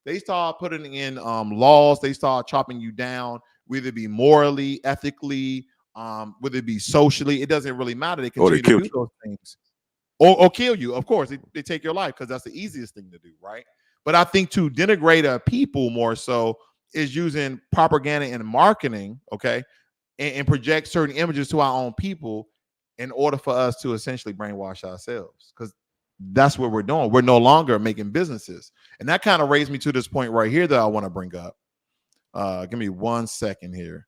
they start putting in laws. They start chopping you down, whether it be morally, ethically, whether it be socially. It doesn't really matter. They continue to do those things. Or kill you. Of course, they take your life because that's the easiest thing to do, right? But I think to denigrate a people more so is using propaganda and marketing, okay, and project certain images to our own people in order for us to essentially brainwash ourselves, because that's what we're doing. We're no longer making businesses. And that kind of raised me to this point right here that I want to bring up. Give me 1 second here.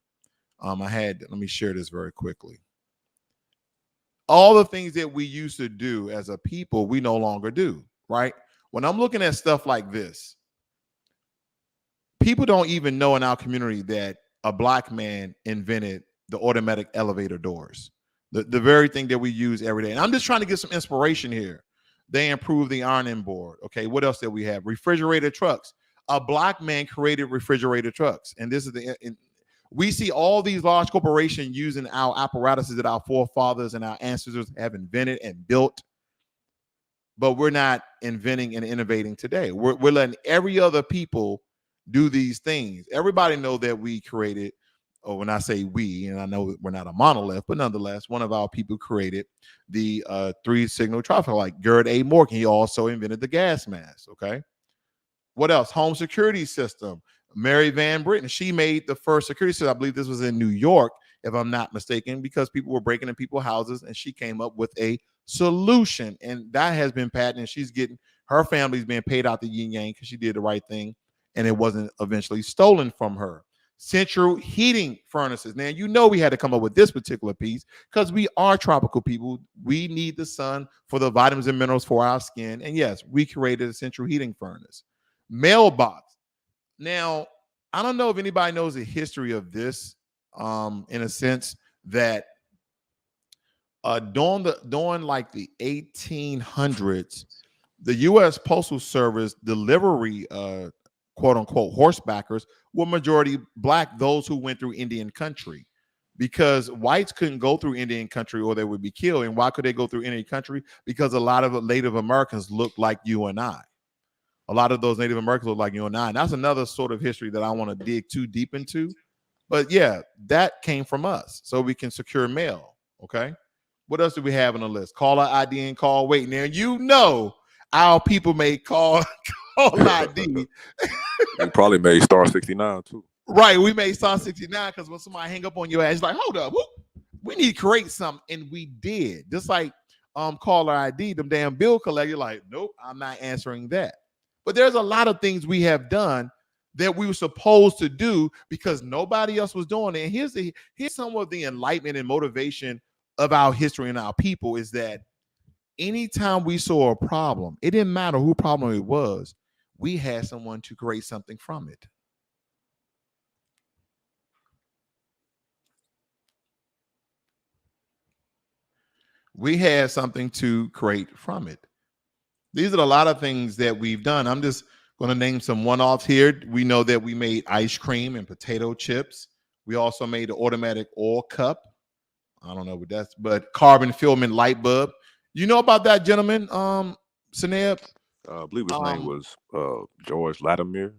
Let me share this very quickly. All the things that we used to do as a people, we no longer do, right? when I'm looking at stuff like this, people don't even know in our community that a black man invented the automatic elevator doors, the very thing that we use every day. And I'm just trying to get some inspiration here. They improved the ironing board. Okay, what else did we have? Refrigerator trucks. A black man created refrigerator trucks, and this is we see all these large corporations using our apparatuses that our forefathers and our ancestors have invented and built, but we're not inventing and innovating today. We're letting every other people do these things. Everybody know that we created, or when I say we, and I know we're not a monolith, but nonetheless, one of our people created the 3-signal traffic light. Gerd A. Morgan, he also invented the gas mask. Okay. What else? Home security system. Mary Van Britten, she made the first security system. I believe this was in New York, if I'm not mistaken, because people were breaking in people's houses, and she came up with a solution, and that has been patented. She's getting, her family's being paid out the yin yang because she did the right thing, and it wasn't eventually stolen from her. Central heating furnaces. Now, you know, we had to come up with this particular piece because we are tropical people. We need the sun for the vitamins and minerals for our skin. And yes, we created a central heating furnace. Mailbox. Now, I don't know if anybody knows the history of this, in a sense that during like the 1800s, the U.S. Postal Service delivery, quote unquote, horsebackers were majority black, those who went through Indian country, because whites couldn't go through Indian country or they would be killed. And why could they go through Indian country? Because a lot of Native Americans looked like you and I. A lot of those Native Americans look like you and I. And that's another sort of history that I want to dig too deep into. But yeah, that came from us, so we can secure mail. Okay. What else do we have on the list? Caller ID and call wait. Now, you know, our people made call ID. They probably made star 69 too. Right. We made star 69 because when somebody hang up on your ass, it's like, hold up, we need to create something. And we did. Just like caller ID, them damn bill collector, like, nope, I'm not answering that. But there's a lot of things we have done that we were supposed to do because nobody else was doing it. And here's some of the enlightenment and motivation of our history and our people is that anytime we saw a problem, it didn't matter who problem it was, we had someone to create something from it. We had something to create from it. These are a lot of things that we've done. I'm just going to name some one-offs here. We know that we made ice cream and potato chips. We also made the automatic oil cup. I don't know what that's, but carbon filament light bulb. You know about that, gentleman, Seneb? I believe his name was George Latimer.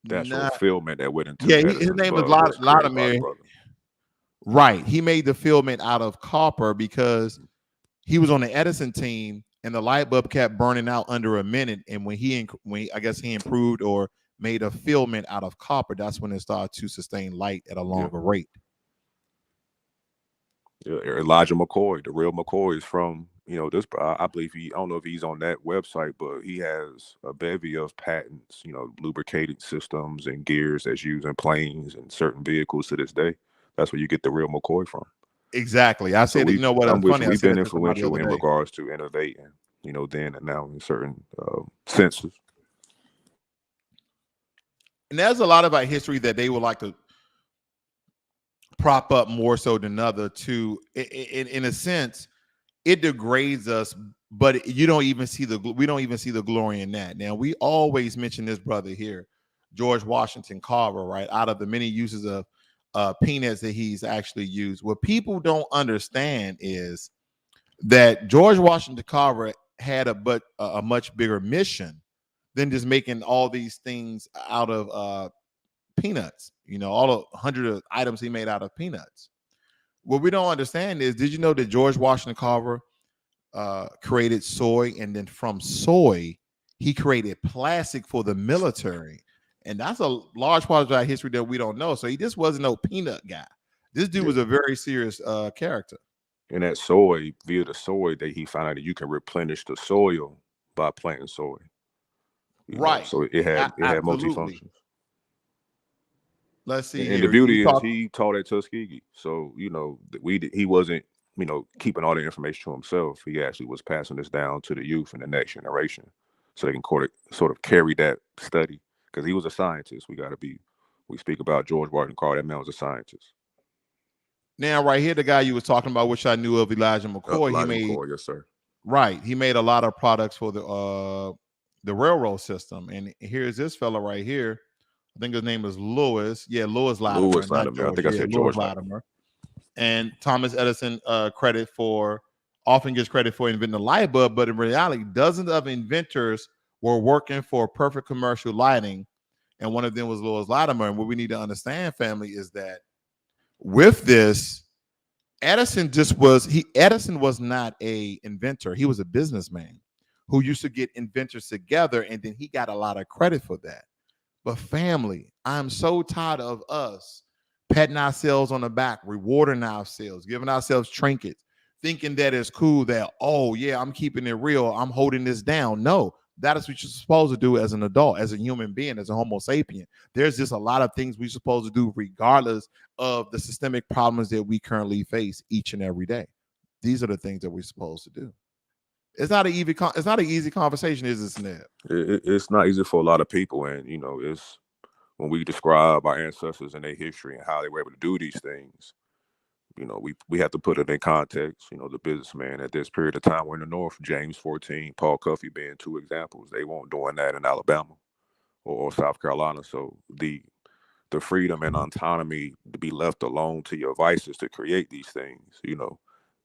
That's a filament that went into his name was Latimer. Right. He made the filament out of copper because he was on the Edison team and the light bulb kept burning out under a minute. And when I guess he improved or made a filament out of copper, that's when it started to sustain light at a longer rate. Yeah, Elijah McCoy, the real McCoy, is from, this. I believe I don't know if he's on that website, but he has a bevy of patents, lubricating systems and gears that's used in planes and certain vehicles to this day. That's where you get the real McCoy from. Exactly. I said, you know what? Funny. We've been influential in regards to innovating, then and now in certain senses. And there's a lot of our history that they would like to prop up more so than other. In a sense, it degrades us, but we don't even see the glory in that. Now, we always mention this brother here, George Washington Carver, right? Out of the many uses of peanuts that he's actually used. What people don't understand is that George Washington Carver had a much bigger mission than just making all these things out of peanuts. All the 100 of items he made out of peanuts. What we don't understand is, did you know that George Washington Carver created soy, and then from soy he created plastic for the military? And that's a large part of our history that we don't know. So he just wasn't no peanut guy. This dude was a very serious character. And that soy, via the soy, that he found out that you can replenish the soil by planting soy. Right. So it had multifunctions. Let's see. And the beauty is he taught at Tuskegee. So, he wasn't, keeping all the information to himself. He actually was passing this down to the youth and the next generation. so they can sort of carry that study, because he was a scientist. We speak about George Washington Carver. That man was a scientist. Now, right here, the guy you was talking about, which I knew of, Elijah McCoy, Elijah McCoy, yes, sir. right. He made a lot of products for the railroad system. And here's this fella right here. I think his name is Lewis. Yeah, Lewis Latimer, Lewis not Latimer. I George. think I Yeah, said Lewis George Latimer. Latimer. And Thomas Edison often gets credit for inventing the light bulb, but in reality, dozens of inventors were working for perfect commercial lighting, and one of them was Lewis Latimer. And what we need to understand, family, is that with this, Edison was not a inventor. He was a businessman who used to get inventors together, and then he got a lot of credit for that. But family, I'm so tired of us patting ourselves on the back, rewarding ourselves, giving ourselves trinkets, thinking that it's cool that, oh yeah, I'm keeping it real, I'm holding this down. No, that is what you're supposed to do as an adult, as a human being, as a Homo sapien. There's just a lot of things we're supposed to do regardless of the systemic problems that we currently face each and every day. These are the things that we're supposed to do. It's not an easy conversation, is it, Snap? It's not easy for a lot of people, and it's when we describe our ancestors and their history and how they were able to do these things. We have to put it in context. The businessman at this period of time were in the North, James 14, Paul Cuffey being two examples. They weren't doing that in Alabama or South Carolina. So the freedom and autonomy to be left alone to your vices to create these things,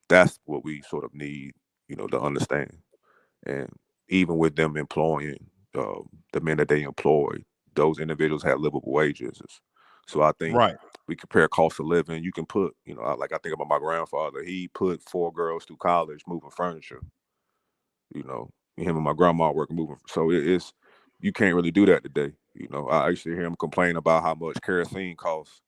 that's what we sort of need, to understand. And even with them employing the men that they employ, those individuals have livable wages. So I think Right. we compare cost of living. You can put, I think about my grandfather. He put 4 girls through college moving furniture. Him and my grandma working moving. So it's you can't really do that today. I used to hear him complain about how much kerosene costs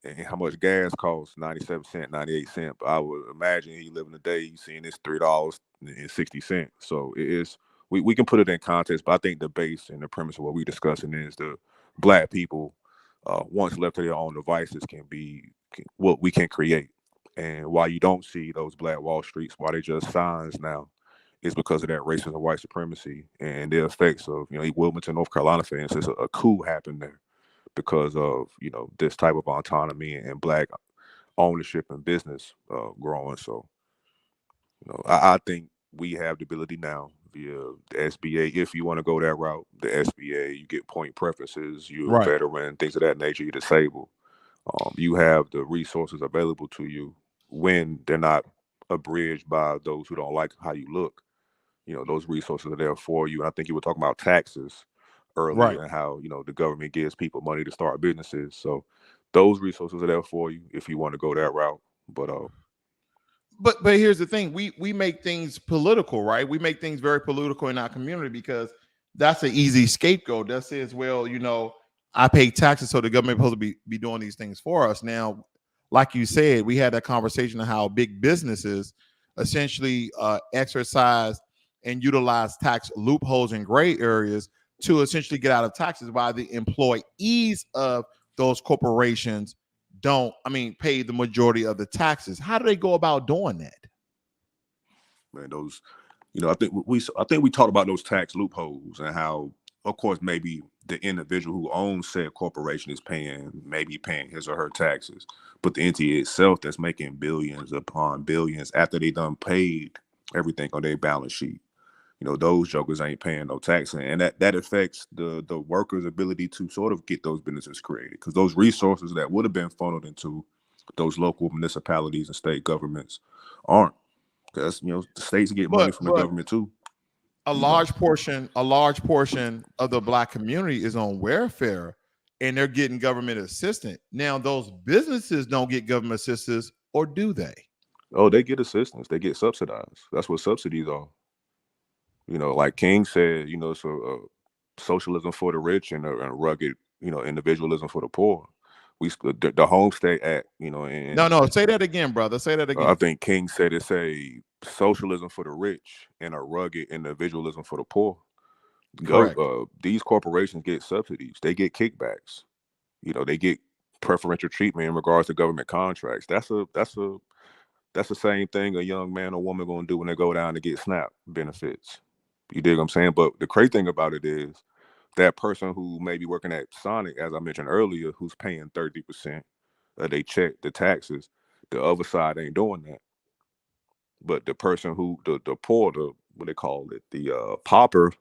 and how much gas costs, 97 cents, 98 cents. But I would imagine he living today, he's seeing this $3.60. So it is, we can put it in context, but I think the base and the premise of what we're discussing is the Black people, once left to their own devices, what we can create. And why you don't see those Black Wall Streets, why they just signs now, is because of that racism and white supremacy and the effects of, Wilmington, North Carolina, for instance, a coup happened there because of this type of autonomy and Black ownership and business growing. So I think we have the ability now via the SBA, if you want to go that route. The SBA, you get point preferences, you're a veteran, things of that nature, you're disabled. You have the resources available to you when they're not abridged by those who don't like how you look. Those resources are there for you. And I think you were talking about taxes earlier and how, the government gives people money to start businesses. So those resources are there for you if you want to go that route. But here's the thing: we make things political, right? We make things very political in our community because that's an easy scapegoat. That says, well, I pay taxes, so the government is supposed to be doing these things for us. Now, like you said, we had that conversation of how big businesses essentially exercise and utilize tax loopholes and gray areas to essentially get out of taxes, while the employees of those corporations pay the majority of the taxes. How do they go about doing that? Man, those, I think we talked about those tax loopholes and how, of course, maybe the individual who owns said corporation is paying his or her taxes, but the entity itself that's making billions upon billions after they done paid everything on their balance sheet. Those jokers ain't paying no tax, and that affects the workers' ability to sort of get those businesses created, because those resources that would have been funneled into those local municipalities and state governments aren't, because the states get money from the government too. A large portion of the Black community is on welfare, and they're getting government assistance. Now, those businesses don't get government assistance, or do they? Oh, they get assistance. They get subsidized. That's what subsidies are. Like King said, so socialism for the rich and rugged, individualism for the poor. The Homestead Act, and no, say that again, brother. Say that again. I think King said it's a socialism for the rich and a rugged individualism for the poor. Correct. These corporations get subsidies. They get kickbacks. They get preferential treatment in regards to government contracts. That's the same thing a young man or woman gonna do when they go down to get SNAP benefits. You dig what I'm saying? But the crazy thing about it is that person who may be working at Sonic, as I mentioned earlier, who's paying 30% of they check the taxes, the other side ain't doing that. But the person who the poor, the what they call it, the pauper,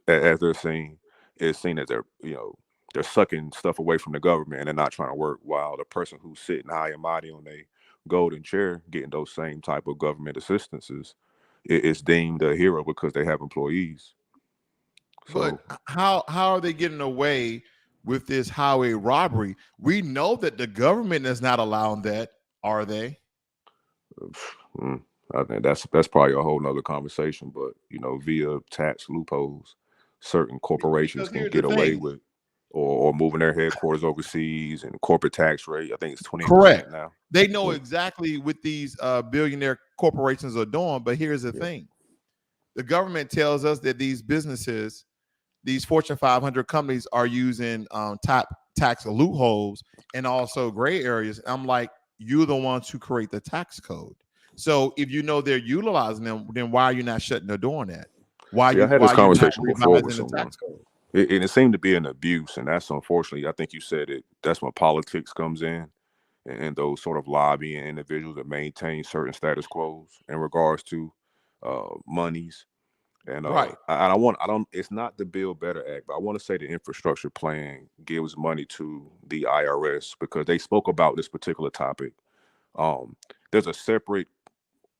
as they're seen, is seen as they're sucking stuff away from the government and they're not trying to work. While the person who's sitting high and mighty on a golden chair getting those same type of government assistances is deemed a hero because they have employees. But So how are they getting away with this highway robbery? We know that the government is not allowing that, are they? I think that's probably a whole nother conversation. But via tax loopholes, certain corporations Because can here's the get away thing. with, or moving their headquarters overseas, and corporate tax rate, I think it's 28% Correct. now. They know Yeah. exactly what these billionaire corporations are doing. But here's the thing. The government tells us that these businesses, these Fortune 500 companies, are using top tax loopholes and also gray areas. I'm like, you're the ones who create the tax code. So if you know they're utilizing them, then why are you not shutting the door on that? Why I had this are you not conversation before with revising the someone. tax code? It seemed to be an abuse, and that's unfortunately, I think you said it. That's when politics comes in, and those sort of lobbying individuals that maintain certain status quos in regards to monies. And Right. I don't. It's not the Build Better Act, but I want to say the infrastructure plan gives money to the IRS because they spoke about this particular topic. There's a separate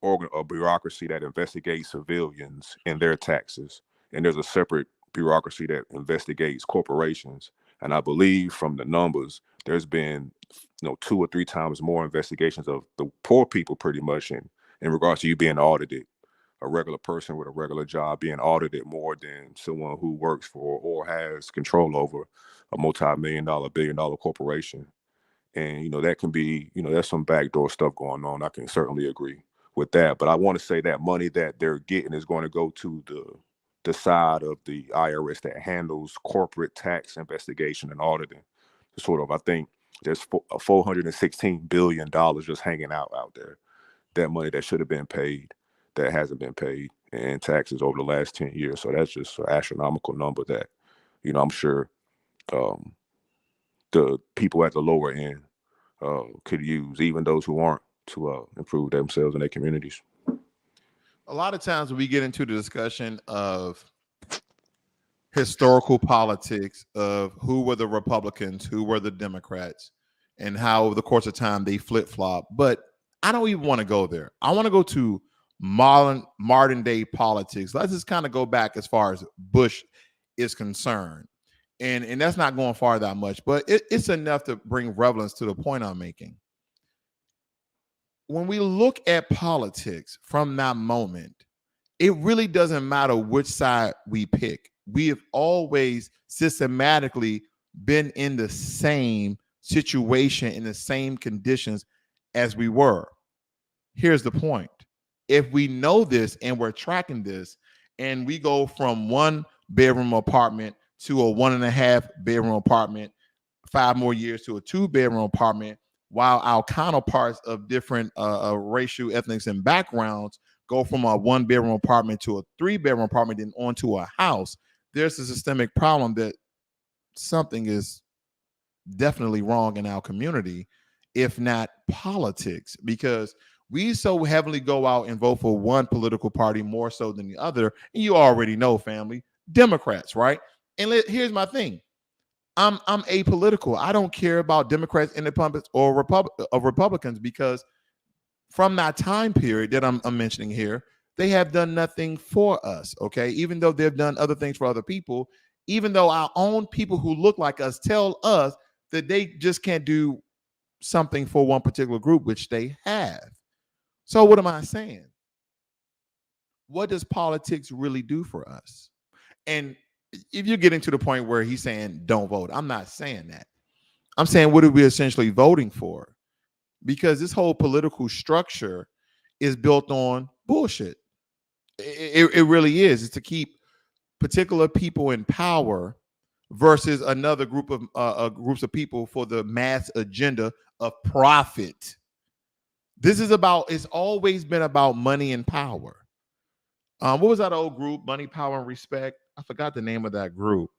organ or bureaucracy that investigates civilians and their taxes, and there's a separate bureaucracy that investigates corporations. And I believe from the numbers, there's been 2 or 3 times more investigations of the poor people, pretty much in regards to you being audited. A regular person with a regular job being audited more than someone who works for or has control over a multi-million-dollar, billion-dollar corporation. And that can be, there's some backdoor stuff going on. I can certainly agree with that. But I want to say that money that they're getting is going to go to the side of the IRS that handles corporate tax investigation and auditing. Sort of, I think there's $416 billion just hanging out there. That money that should have been paid, that hasn't been paid in taxes over the last 10 years. So that's just an astronomical number that, I'm sure the people at the lower end could use, even those who aren't, to improve themselves and their communities. A lot of times when we get into the discussion of historical politics of who were the Republicans, who were the Democrats, and how over the course of time they flip-flop. But I don't even want to go there. I want to go to modern day politics. Let's just kind of go back as far as Bush is concerned. And that's not going far that much, but it's enough to bring relevance to the point I'm making. When we look at politics from that moment, it really doesn't matter which side we pick. We have always systematically been in the same situation, in the same conditions as we were. Here's the point. If we know this and we're tracking this, and we go from 1-bedroom apartment to a 1.5-bedroom apartment, 5 more years to a 2-bedroom apartment, while our counterparts of different racial, ethnics, and backgrounds go from a 1-bedroom apartment to a 3-bedroom apartment, then onto a house, there's a systemic problem that something is definitely wrong in our community, if not politics, because we so heavily go out and vote for one political party more so than the other. And you already know, family, Democrats, right? And here's my thing. I'm apolitical. I don't care about Democrats, independents, or Republicans, because from that time period that I'm mentioning here, they have done nothing for us. Okay, even though they've done other things for other people, even though our own people who look like us tell us that they just can't do something for one particular group, which they have. So what am I saying? What does politics really do for us? And if you're getting to the point where he's saying don't vote, I'm not saying that. I'm saying what are we essentially voting for? Because this whole political structure is built on bullshit. It really is. It's to keep particular people in power versus another group of groups of people for the mass agenda of profit. This is about, it's always been about money and power. What was that old group? Money, Power, and Respect. I forgot the name of that group,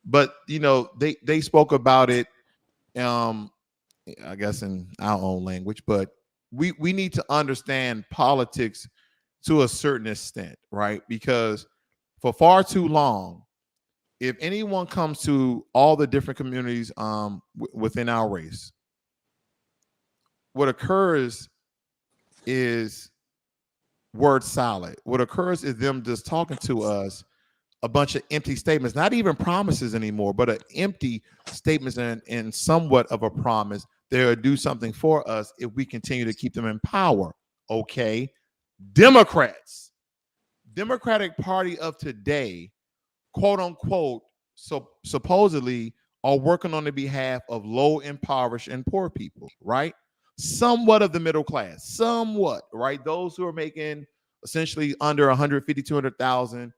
but they spoke about it. Um, I guess in our own language, but we need to understand politics to a certain extent, right? Because for far too long, if anyone comes to all the different communities within our race, what occurs is word salad. What occurs is them just talking to us a bunch of empty statements, not even promises anymore, but an empty statements and somewhat of a promise they'll do something for us if we continue to keep them in power. Okay. Democratic Party of today, quote unquote, so supposedly are working on the behalf of low, impoverished, and poor people, right? Somewhat of the middle class, somewhat, right? Those who are making essentially under 150, 200,000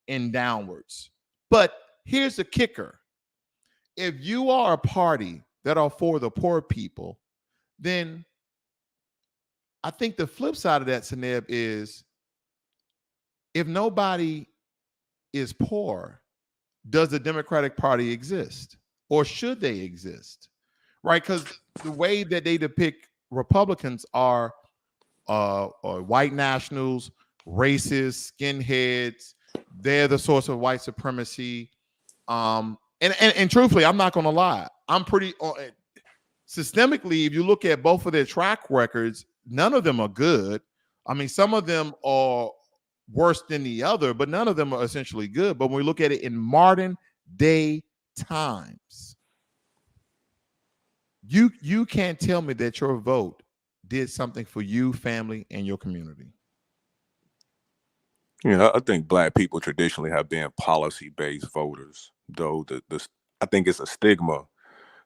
and downwards. But here's the kicker. If you are a party that are for the poor people, then I think the flip side of that, Seneb, is if nobody is poor, does the Democratic Party exist? Or should they exist? Right? Because the way that they depict Republicans are white nationals, racists, skinheads. They're the source of white supremacy. And truthfully, I'm not going to lie. I'm pretty systemically. If you look at both of their track records, none of them are good. I mean, some of them are worse than the other, but none of them are essentially good. But when we look at it in modern day times, you can't tell me that your vote did something for you, family, and your community. Yeah, I think Black people traditionally have been policy-based voters, though I think it's a stigma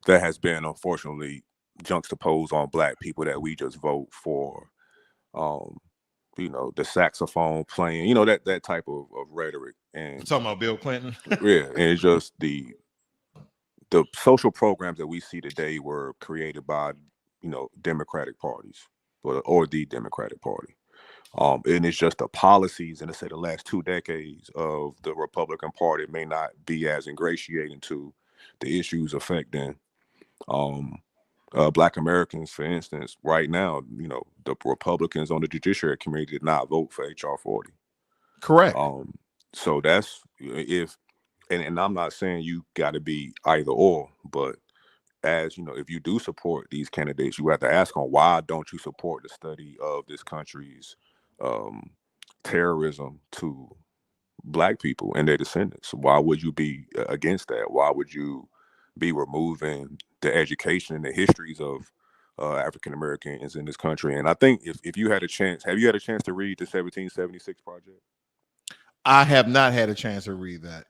that has been unfortunately juxtaposed on Black people that we just vote for, the saxophone playing, that type of rhetoric. And I'm talking about Bill Clinton. yeah, and it's just the social programs that we see today were created by, Democratic parties, or the Democratic Party. And it's just the policies, and let's say the last 2 decades of the Republican Party may not be as ingratiating to the issues affecting Black Americans. For instance, right now, the Republicans on the Judiciary Committee did not vote for HR 40. Correct. So that's and I'm not saying you got to be either or, but as if you do support these candidates, you have to ask on why don't you support the study of this country's terrorism to Black people and their descendants? Why would you be against that? Why would you be removing the education and the histories of African Americans in this country? And I think if you had a chance, have you had a chance to read the 1776 Project? I have not had a chance to read that.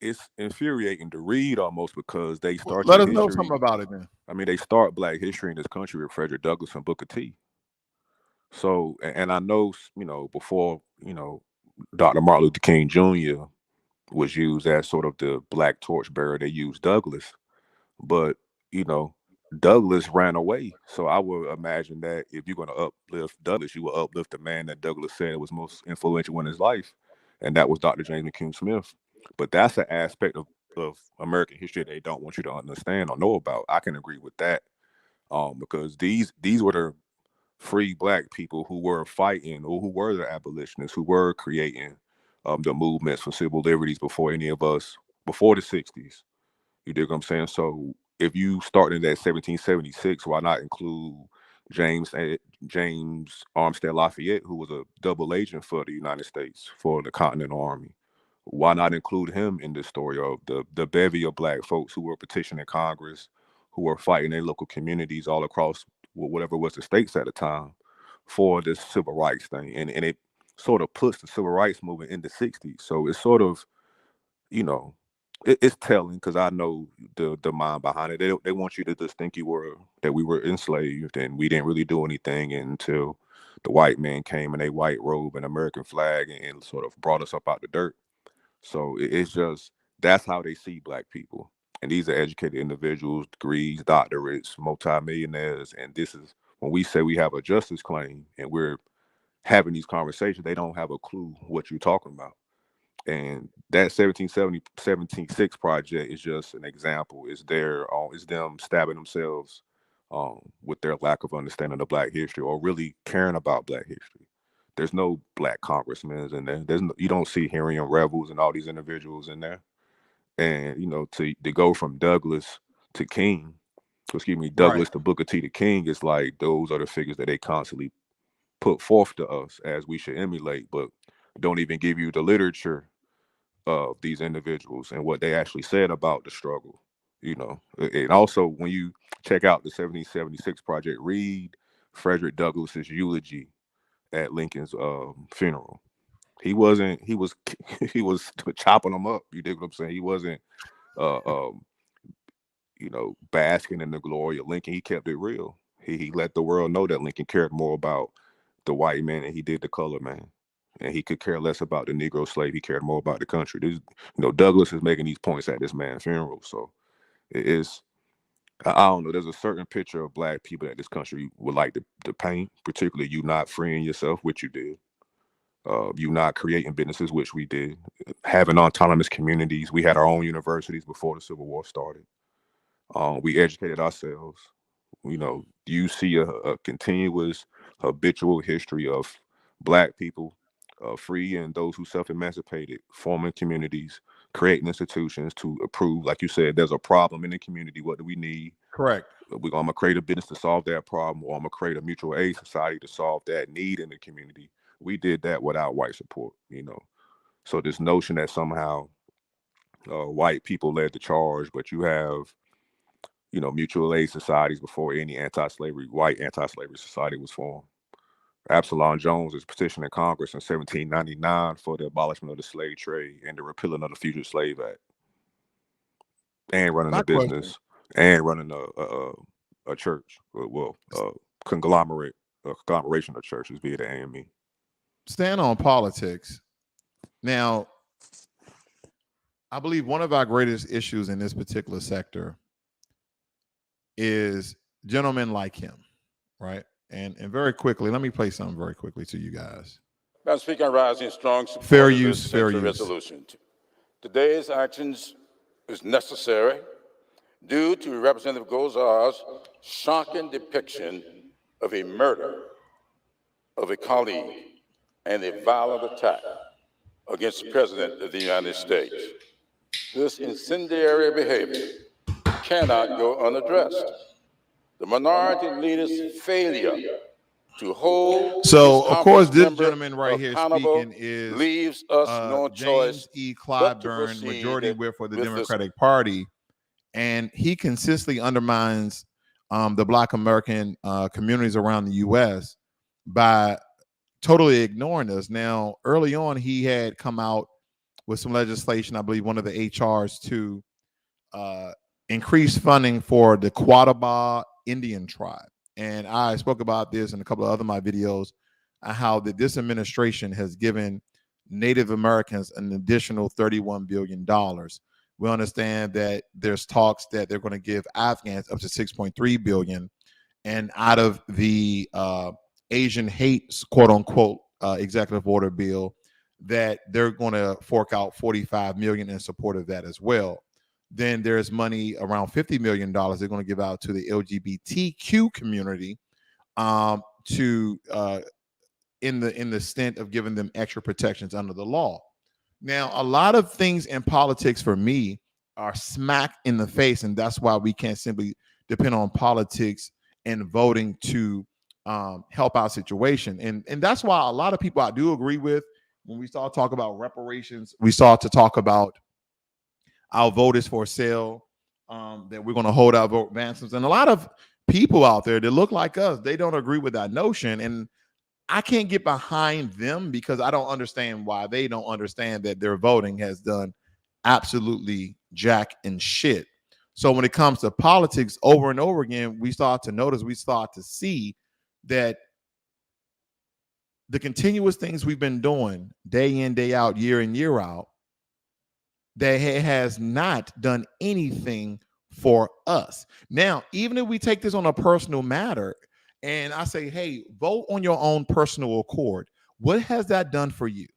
It's infuriating to read almost, because they start Let your us know history. something about it then. I mean, they start Black history in this country with Frederick Douglass and Booker T. So, and I know, before, Dr. Martin Luther King Jr. was used as sort of the Black torchbearer, they used Douglass. But, Douglass ran away. So I would imagine that if you're going to uplift Douglass, you will uplift the man that Douglass said was most influential in his life. And that was Dr. James McCune Smith. But that's an aspect of American history they don't want you to understand or know about. I can agree with that. Because these were the free Black people who were fighting, or who were the abolitionists, who were creating the movements for civil liberties before any of us, before the 60s. You dig what I'm saying? So if you start in that 1776, why not include James Armstead Lafayette, who was a double agent for the United States, for the Continental Army? Why not include him in this story of the bevy of Black folks who were petitioning Congress, who were fighting their local communities all across whatever was the states at the time for this civil rights thing? And it sort of puts the civil rights movement in the 60s. So it's sort of, it's telling, because I know the mind behind it. They want you to just think that we were enslaved and we didn't really do anything until the white man came in a white robe and American flag and sort of brought us up out the dirt. So it's just, that's how they see Black people. And these are educated individuals, degrees, doctorates, multimillionaires. And this is when we say we have a justice claim and we're having these conversations, they don't have a clue what you're talking about. And that 1776 project is just an example. It's them stabbing themselves with their lack of understanding of Black history or really caring about Black history. There's no Black congressmen in there. You don't see hearing rebels and all these individuals in there. And to go from Douglas to King, Douglas to Booker T to King, is like those are the figures that they constantly put forth to us as we should emulate, but don't even give you the literature of these individuals and what they actually said about the struggle. And also when you check out the 1776 project, read Frederick Douglass's eulogy at Lincoln's funeral. He was chopping them up. You dig what I'm saying? He wasn't basking in the glory of Lincoln. He kept it real. He let the world know that Lincoln cared more about the white man than he did the colored man. And he could care less about the Negro slave. He cared more about the country. Douglas is making these points at this man's funeral. So it is, I don't know, there's a certain picture of Black people that this country would like to paint, particularly you not freeing yourself, which you did. You not creating businesses, which we did. Having autonomous communities. We had our own universities before the Civil War started. We educated ourselves. You see a continuous habitual history of Black people, free and those who self-emancipated, forming communities, creating institutions to approve. Like you said, there's a problem in the community. What do we need? Correct. I'm going to create a business to solve that problem, or I'm going to create a mutual aid society to solve that need in the community. We did that without white support, So this notion that somehow white people led the charge, but you have mutual aid societies before any white anti-slavery society was formed. Absalom Jones is petitioning Congress in 1799 for the abolishment of the slave trade and the repealing of the Fugitive Slave Act, and running a business and running a church, conglomeration of churches via the AME. Stand on politics. Now, I believe one of our greatest issues in this particular sector is gentlemen like him, right? And very quickly, let me play something very quickly to you guys. Madam Speaker, I rise in strong support fair of use, this fair central use. resolution. Today's actions is necessary due to Representative Gozar's shocking depiction of a murder of a colleague and a violent attack against the President of the United States. This incendiary behavior cannot go unaddressed. The minority leader's failure to hold So, of course, this member gentleman right here speaking is leaves us no choice James E. but to Clyburn, proceed Majority Whip for the with this. Democratic Party, and he consistently undermines the Black American communities around the U.S. by totally ignoring us. Now, early on, he had come out with some legislation, I believe one of the HRs, to increase funding for the Quattaba Indian tribe. And I spoke about this in a couple of other my videos, how that this administration has given Native Americans an additional $31 billion. We understand that there's talks that they're going to give Afghans up to $6.3 billion. And out of the Asian hate, quote unquote, executive order bill, that they're going to fork out $45 million in support of that as well. Then there's money around $50 million they're going to give out to the LGBTQ community to in the stint of giving them extra protections under the law. Now, a lot of things in politics for me are smack in the face, and that's why we can't simply depend on politics and voting to help our situation. And that's why a lot of people I do agree with, when we start talking about reparations, we start to talk about our vote is for sale, that we're going to hold our vote ransoms. And a lot of people out there that look like us, they don't agree with that notion. And I can't get behind them because I don't understand why they don't understand that their voting has done absolutely jack and shit. So when it comes to politics, over and over again, we start to see that the continuous things we've been doing day in, day out, year in, year out, that has not done anything for us. Now, even if we take this on a personal matter and I say, hey, vote on your own personal accord, What has that done for you?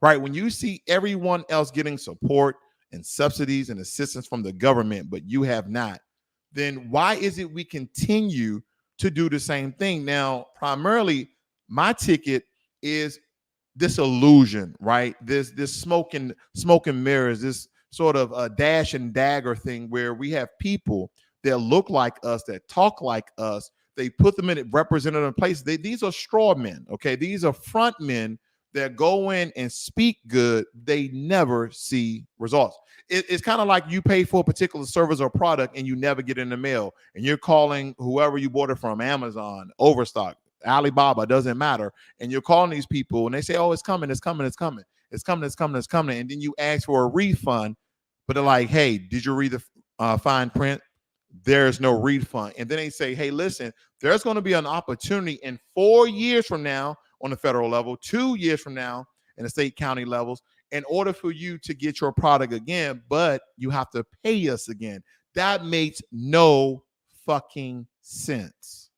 Right? When you see everyone else getting support and subsidies and assistance from the government, but you have not, then why is it we continue to do the same thing? Now, primarily, my ticket is this illusion, right? This smoke and mirrors, this sort of a dash and dagger thing where we have people that look like us, that talk like us. They put them in representative places. These are straw men, okay? These are front men that go in and speak good. They never see results. It's kind of like you pay for a particular service or product and you never get in the mail, and you're calling whoever you bought it from, Amazon, Overstock, Alibaba, doesn't matter, and you're calling these people and they say, oh, it's coming, it's coming, it's coming, it's coming, it's coming, it's coming, and then you ask for a refund, but they're like, hey, did you read the fine print? There's no refund. And then they say, hey, listen, there's going to be an opportunity in 4 years from now on the federal level, 2 years from now in the state county levels, in order for you to get your product again, but you have to pay us again. That makes no fucking sense.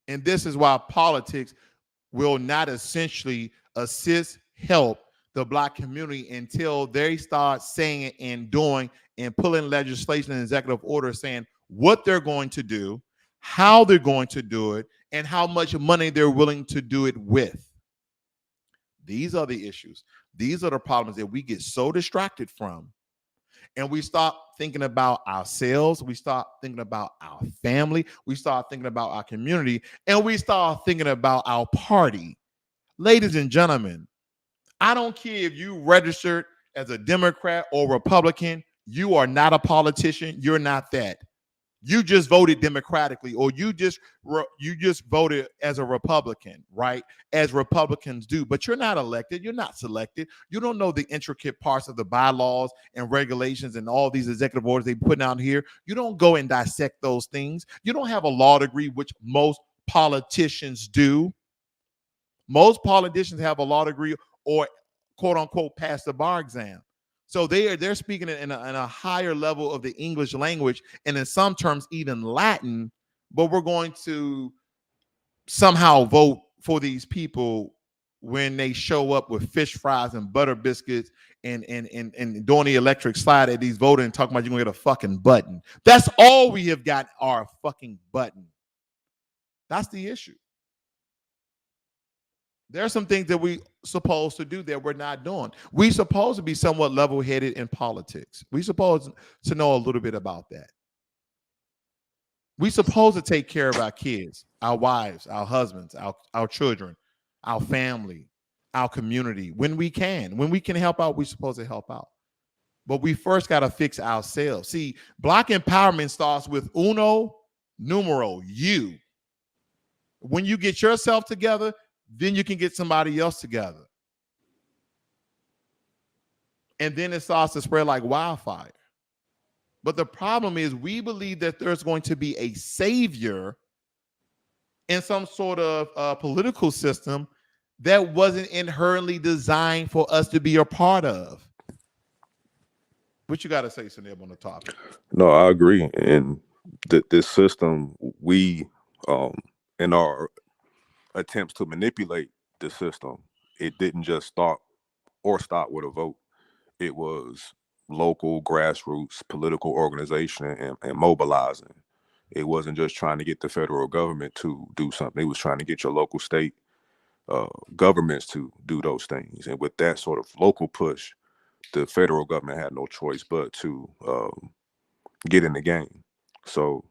And this is why politics will not essentially assist, help the Black community until they start saying it and doing and pulling legislation and executive order saying what they're going to do, how they're going to do it, and how much money they're willing to do it with. These are the issues. These are the problems that we get so distracted from. And we stop thinking about ourselves. We stop thinking about our family. We start thinking about our community. And we start thinking about our party. Ladies and gentlemen, I don't care if you registered as a Democrat or Republican. You are not a politician. You're not that. You just voted democratically, or you just voted as a Republican, right? As Republicans do, but you're not elected. You're not selected. You don't know the intricate parts of the bylaws and regulations and all these executive orders they put out here. You don't go and dissect those things. You don't have a law degree, which most politicians do. Most politicians have a law degree or quote unquote pass the bar exam. So they're speaking in a higher level of the English language, and in some terms even Latin, but we're going to somehow vote for these people when they show up with fish fries and butter biscuits and doing the electric slide at these voting and talking about you're gonna get a fucking button. That's all we have got, our fucking button. That's the issue. There are some things that we supposed to do that we're not doing. We supposed to be somewhat level-headed in politics. We supposed to know a little bit about that. We supposed to take care of our kids, our wives, our husbands, our children, our family, our community. When we can help out, we're supposed to help out. But we first got to fix ourselves. See, Black empowerment starts with uno numero, you. When you get yourself together, then you can get somebody else together. And then it starts to spread like wildfire. But the problem is we believe that there's going to be a savior in some sort of political system that wasn't inherently designed for us to be a part of. What you got to say, Sunil, on the topic? No, I agree. And this system, we, in our attempts to manipulate the system, it didn't just stop with a vote. It was local grassroots political organization and mobilizing. It wasn't just trying to get the federal government to do something. It was trying to get your local state governments to do those things. And with that sort of local push, the federal government had no choice but to get in the game. So,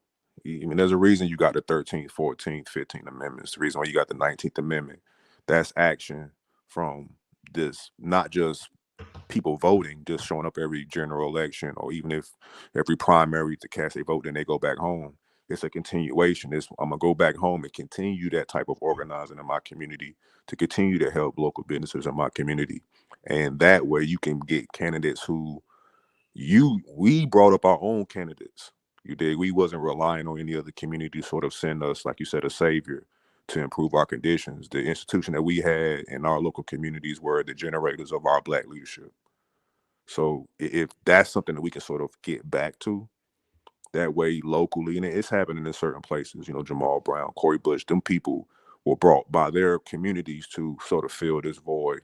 I mean, there's a reason you got the 13th, 14th, 15th Amendments. The reason why you got the 19th Amendment. That's action from this, not just people voting, just showing up every general election, or even if every primary to cast a vote, then they go back home. It's a continuation. I'm gonna go back home and continue that type of organizing in my community to continue to help local businesses in my community. And that way you can get candidates who we brought up our own candidates. You did. We wasn't relying on any other community to sort of send us, like you said, a savior to improve our conditions. The institution that we had in our local communities were the generators of our Black leadership. So if that's something that we can sort of get back to, that way locally, and it's happening in certain places. You know, Jamal Brown, Corey Bush, them people were brought by their communities to sort of fill this void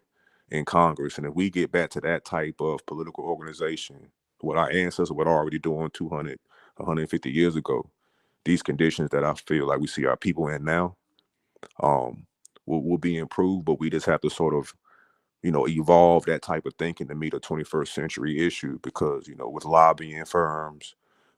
in Congress. And if we get back to that type of political organization, what our ancestors were already doing 200, 150 years ago, these conditions that I feel like we see our people in now will be improved, but we just have to sort of, you know, evolve that type of thinking to meet a 21st century issue, because, you know, with lobbying firms,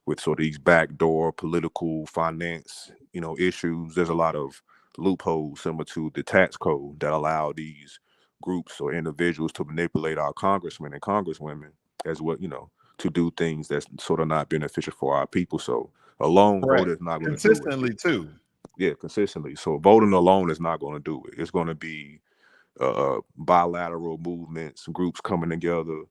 with sort of these backdoor political finance, you know, issues, there's a lot of loopholes similar to the tax code that allow these groups or individuals to manipulate our congressmen and congresswomen as well, you know, to do things that's sort of not beneficial for our people. So a lone vote Correct. is not going to do it. Consistently too. Yeah, consistently. So voting alone is not going to do it. It's going to be bilateral movements, groups coming together,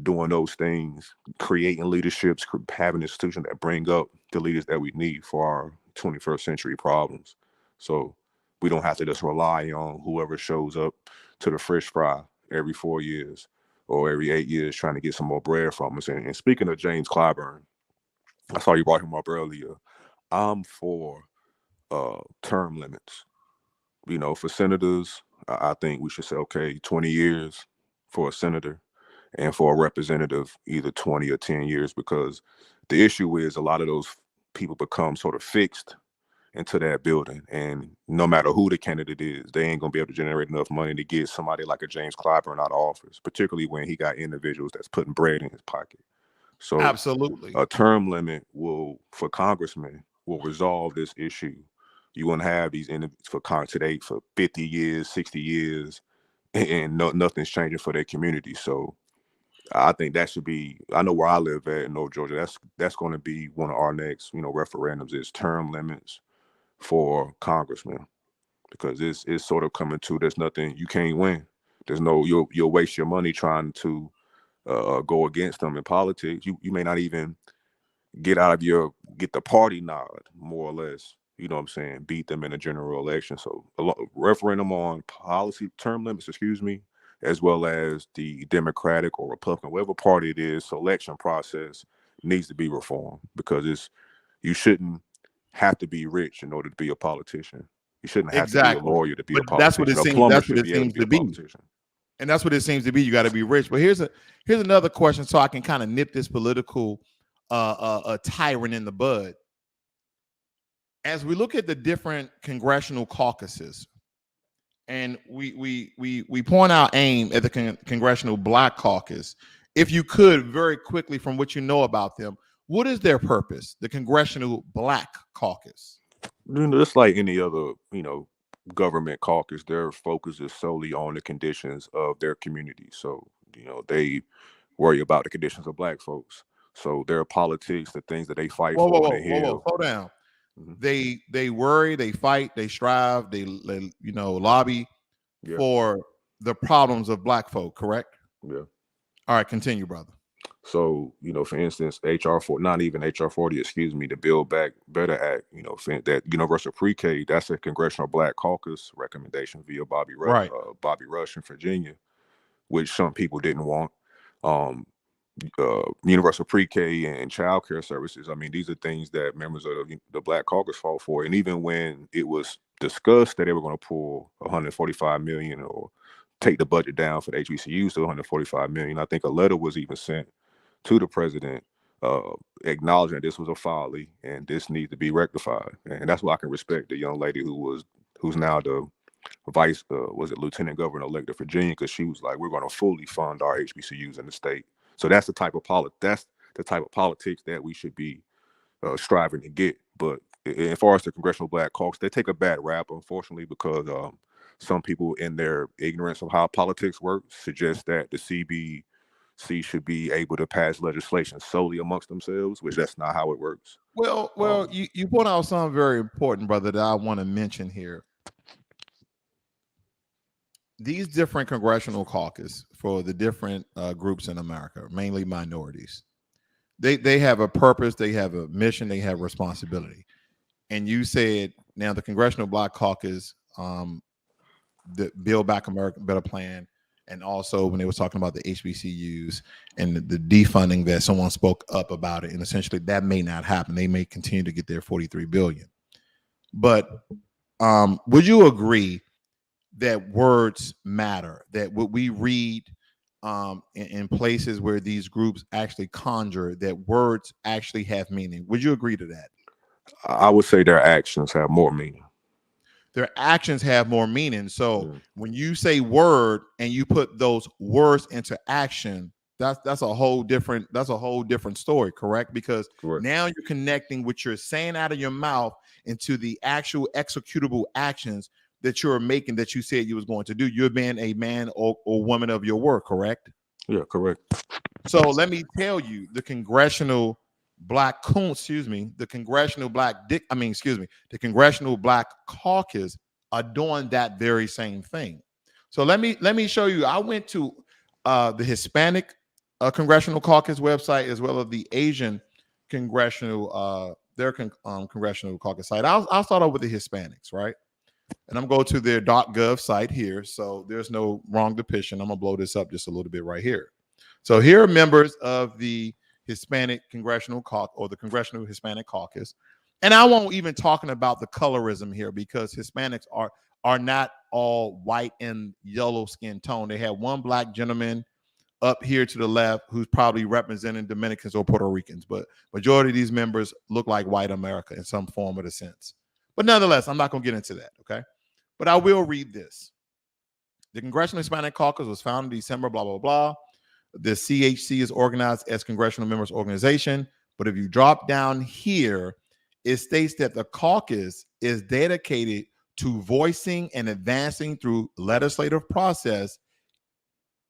doing those things, creating leaderships, having institutions that bring up the leaders that we need for our 21st century problems. So we don't have to just rely on whoever shows up to the fish fry every 4 years or every 8 years trying to get some more bread from us. And speaking of James Clyburn, I saw you brought him up earlier. I'm for term limits. You know, for senators, I think we should say, okay, 20 years for a senator, and for a representative, either 20 or 10 years, because the issue is a lot of those people become sort of fixed into that building. And no matter who the candidate is, they ain't going to be able to generate enough money to get somebody like a James Clyburn out of office, particularly when he got individuals that's putting bread in his pocket. So Absolutely. a term limit for congressmen will resolve this issue. You want to have these for today for 50 years, 60 years, and nothing's changing for their community. So I think that should be, I know where I live at in North Georgia, that's going to be one of our next, you know, referendums, is term limits for congressmen, because it's sort of coming to, there's nothing, you can't win. There's no, you'll waste your money trying to go against them in politics. You may not even get the party nod, more or less. You know what I'm saying? Beat them in a general election. So referendum on policy term limits, as well as the Democratic or Republican, whatever party it is, selection process needs to be reformed, because you shouldn't have to be rich in order to be a politician. You shouldn't have to be a Exactly. lawyer to be a But that's what politician. it A seems. plumber That's what should it be able to seems be a to be. politician. And that's what it seems to be. You got to be rich. But here's another question, so I can kind of nip this political tyrant in the bud. As we look at the different congressional caucuses, and we point our aim at the Congressional Black Caucus, if you could very quickly, from what you know about them, what is their purpose? The Congressional Black Caucus. You know, just like any other, you know, government caucus, their focus is solely on the conditions of their community. So, you know, they worry about the conditions of Black folks. So their politics, the things that they fight for on the Hill. Slow down. Mm-hmm. They worry, they fight, they strive, they lobby for the problems of Black folk. Correct? Yeah. All right, continue, brother. So, you know, for instance, not even HR 40, the Build Back Better Act, you know, that universal pre-K, that's a Congressional Black Caucus recommendation via Bobby Rush in Virginia, which some people didn't want. Universal pre-K and child care services. I mean, these are things that members of the Black Caucus fought for. And even when it was discussed that they were going to pull $145 million or take the budget down for the HBCUs to $145 million, I think a letter was even sent to the president acknowledging that this was a folly and this needs to be rectified. And that's why I can respect the young lady who's now the vice lieutenant governor elect of Virginia, because she was like, we're going to fully fund our HBCUs in the state. So that's the type of politics that we should be striving to get. But as far as the Congressional Black Caucus, they take a bad rap, unfortunately, because some people in their ignorance of how politics works suggest that the CBC should be able to pass legislation solely amongst themselves, which that's not how it works. Well, you point out something very important, brother, that I want to mention here. These different congressional caucus for the different groups in America, mainly minorities, they have a purpose, they have a mission, they have responsibility. And you said now the Congressional Black Caucus, the Build Back America Better plan, And also when they were talking about the HBCUs and the defunding that someone spoke up about it. And essentially that may not happen. They may continue to get their 43 billion. But would you agree that words matter, that what we read in places where these groups actually conjure, that words actually have meaning? Would you agree to that? I would say their actions have more meaning. Their actions have more meaning. So when you say word and you put those words into action, that's a whole different story, correct? Because now you're connecting what you're saying out of your mouth into the actual executable actions that you're making, that you said you was going to do. You're being a man or woman of your word, correct? Yeah, correct. So let me tell you, the Congressional Black Caucus are doing that very same thing. So let me show you. I went to the Hispanic Congressional Caucus website, as well as the Asian Congressional Congressional Caucus site. I'll start off with the Hispanics, right? And I'm going to their .gov site here, so there's no wrong depiction. I'm gonna blow this up just a little bit right here. So here are members of the Hispanic Congressional Caucus, or the Congressional Hispanic Caucus. And I won't even talking about the colorism here, because Hispanics are not all white and yellow skin tone. They have one black gentleman up here to the left who's probably representing Dominicans or Puerto Ricans, but majority of these members look like white America in some form of the sense. But nonetheless, I'm not going to get into that, okay? But I will read this. The Congressional Hispanic Caucus was founded in December, blah, blah, blah. The CHC is organized as Congressional Members Organization. But if you drop down here, it states that the caucus is dedicated to voicing and advancing through legislative process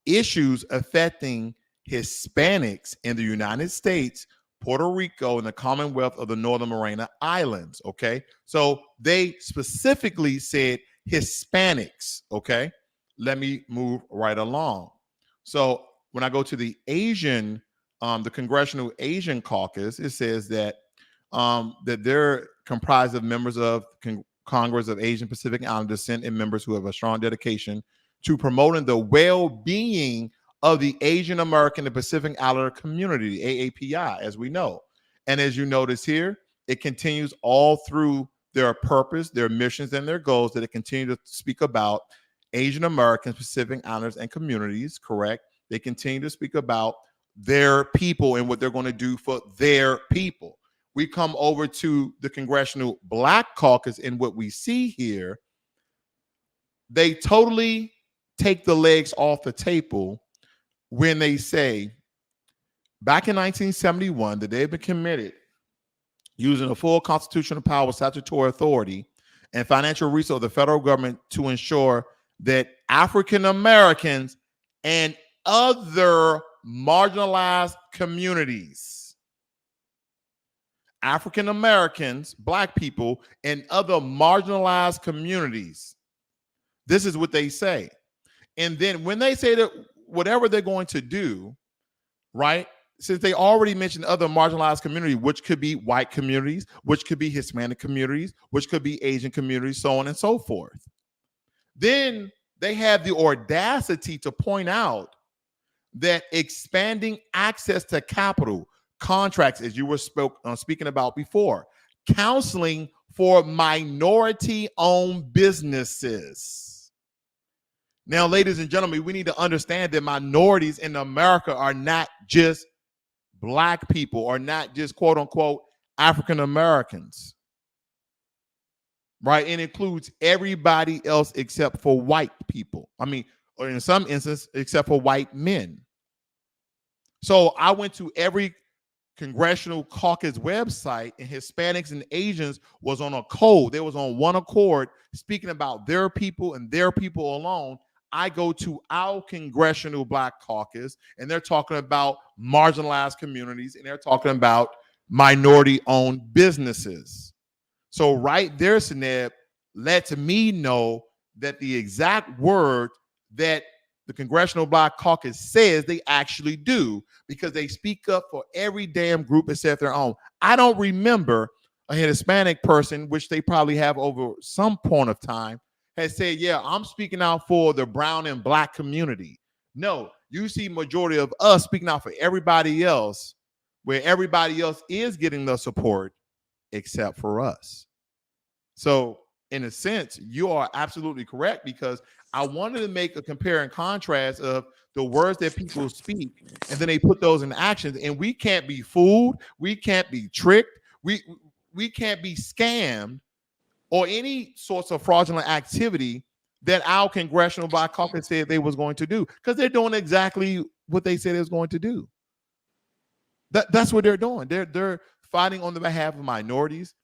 issues affecting Hispanics in the United States, Puerto Rico, and the Commonwealth of the Northern Mariana Islands, okay? So they specifically said Hispanics, okay? Let me move right along. So when I go to the Asian, the Congressional Asian Caucus, it says that that they're comprised of members of Congress of Asian Pacific Islander descent and members who have a strong dedication to promoting the well-being of the Asian American and Pacific Islander community, AAPI, as we know. And as you notice here, it continues all through their purpose, their missions, and their goals, that it continue to speak about Asian Americans, Pacific Islanders, and communities, correct? They continue to speak about their people and what they're going to do for their people. We come over to the Congressional Black Caucus, and what we see here, they totally take the legs off the table when they say, back in 1971, that they've been committed using the full constitutional power, statutory authority, and financial resource of the federal government to ensure that African Americans and other marginalized communities, African Americans, Black people, and other marginalized communities. This is what they say. And then when they say that whatever they're going to do, right, since they already mentioned other marginalized communities, which could be white communities, which could be Hispanic communities, which could be Asian communities, so on and so forth. Then they have the audacity to point out that expanding access to capital, contracts, as you were speaking about before, counseling for minority-owned businesses. Now, ladies and gentlemen, we need to understand that minorities in America are not just Black people, or not just quote unquote African Americans, right? It includes everybody else except for white people. I mean, or in some instances, except for white men. So I went to every Congressional Caucus website, and Hispanics and Asians was on a code. They was on one accord, speaking about their people and their people alone. I go to our Congressional Black Caucus, and they're talking about marginalized communities, and they're talking about minority-owned businesses. So right there, Seneb, lets me know that the exact word that the Congressional Black Caucus says they actually do, because they speak up for every damn group except their own. I don't remember a Hispanic person, which they probably have over some point of time, has said, yeah, I'm speaking out for the brown and Black community. No, you see majority of us speaking out for everybody else, where everybody else is getting the support except for us. So in a sense, you are absolutely correct, because I wanted to make a compare and contrast of the words that people speak, and then they put those in actions. And we can't be fooled. We can't be tricked. We can't be scammed or any sorts of fraudulent activity that our Congressional Black Caucus said they was going to do, because they're doing exactly what they said they was going to do. That's what they're doing. They're fighting on the behalf of minorities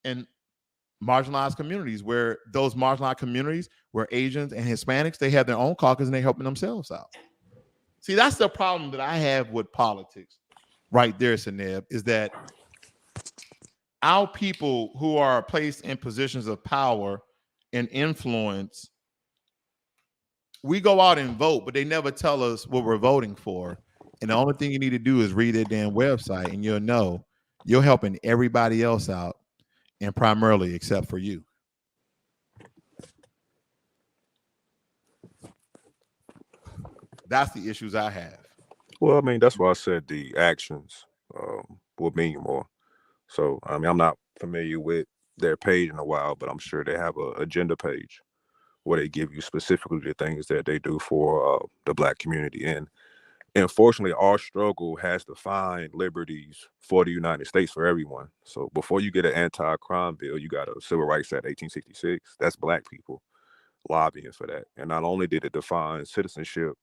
and marginalized communities, where those marginalized communities, where Asians and Hispanics, they have their own caucus and they're helping themselves out. See, that's the problem that I have with politics right there, Seneb, is that our people who are placed in positions of power and influence, we go out and vote, but they never tell us what we're voting for. And the only thing you need to do is read their damn website, and you'll know you're helping everybody else out, and primarily except for you. That's the issues I have. Well, I mean, that's why I said the actions will mean more. So, I mean, I'm not familiar with their page in a while, but I'm sure they have an agenda page where they give you specifically the things that they do for the Black community. And unfortunately, our struggle has defined liberties for the United States for everyone. So before you get an anti-crime bill, you got a Civil Rights Act 1866. That's Black people lobbying for that. And not only did it define citizenship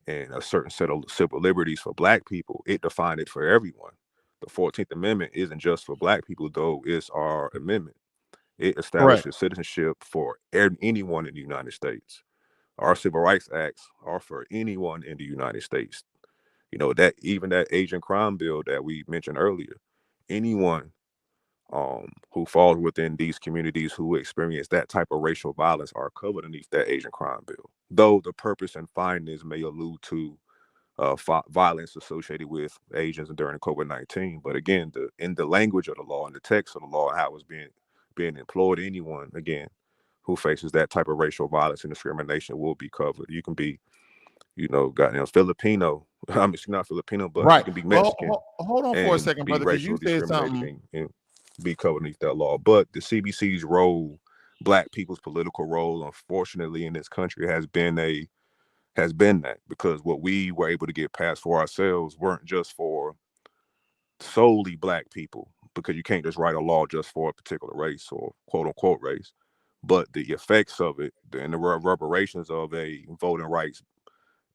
and a certain set of civil liberties for Black people, it defined it for everyone. The 14th Amendment isn't just for Black people, though. It's our amendment. It establishes citizenship for anyone in the United States. Our Civil Rights Acts are for anyone in the United States. You know, that even that Asian crime bill that we mentioned earlier, anyone who falls within these communities who experience that type of racial violence are covered underneath that Asian crime bill. Though the purpose and findings may allude to violence associated with Asians during COVID-19, but again, in the language of the law and the text of the law and how it's being employed, anyone again who faces that type of racial violence and discrimination will be covered. You can be, you know, Filipino. I mean, not Filipino, but you can be Mexican. Well, hold on for a second, brother, because you said something. And be covered underneath that law. But the CBC's role, Black people's political role, unfortunately, in this country has been that, because what we were able to get passed for ourselves weren't just for solely Black people, because you can't just write a law just for a particular race or quote unquote race, but the effects of it and the reverberations of a voting rights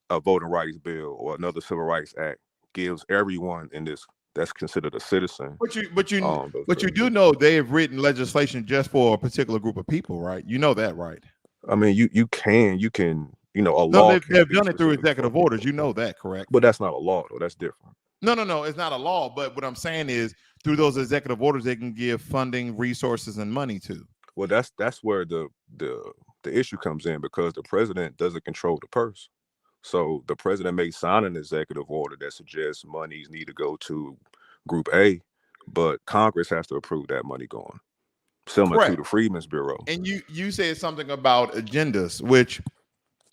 bill or another Civil Rights Act gives everyone in this that's considered a citizen. But you do know they have written legislation just for a particular group of people, right? You know that, right? I mean, you can, you know, a law. They've done it through executive orders. You know that, correct? But that's not a law, though. That's different. No, it's not a law. But what I'm saying is, through those executive orders, they can give funding, resources, and money to. Well, that's where the issue comes in, because the president doesn't control the purse. So the president may sign an executive order that suggests monies need to go to Group A, but Congress has to approve that money going, similar to the Freedmen's Bureau. And you said something about agendas, which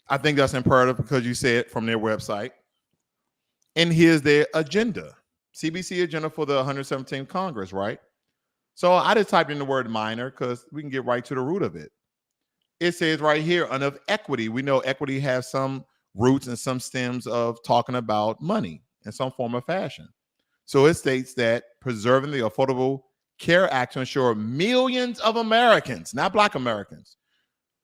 I think that's imperative, because you said from their website. And here's their agenda, CBC agenda for the 117th Congress, right? So I just typed in the word minor because we can get right to the root of it. It says right here, under equity. We know equity has some roots and some stems of talking about money in some form or fashion. So it states that preserving the Affordable Care Act to ensure millions of Americans, not Black Americans,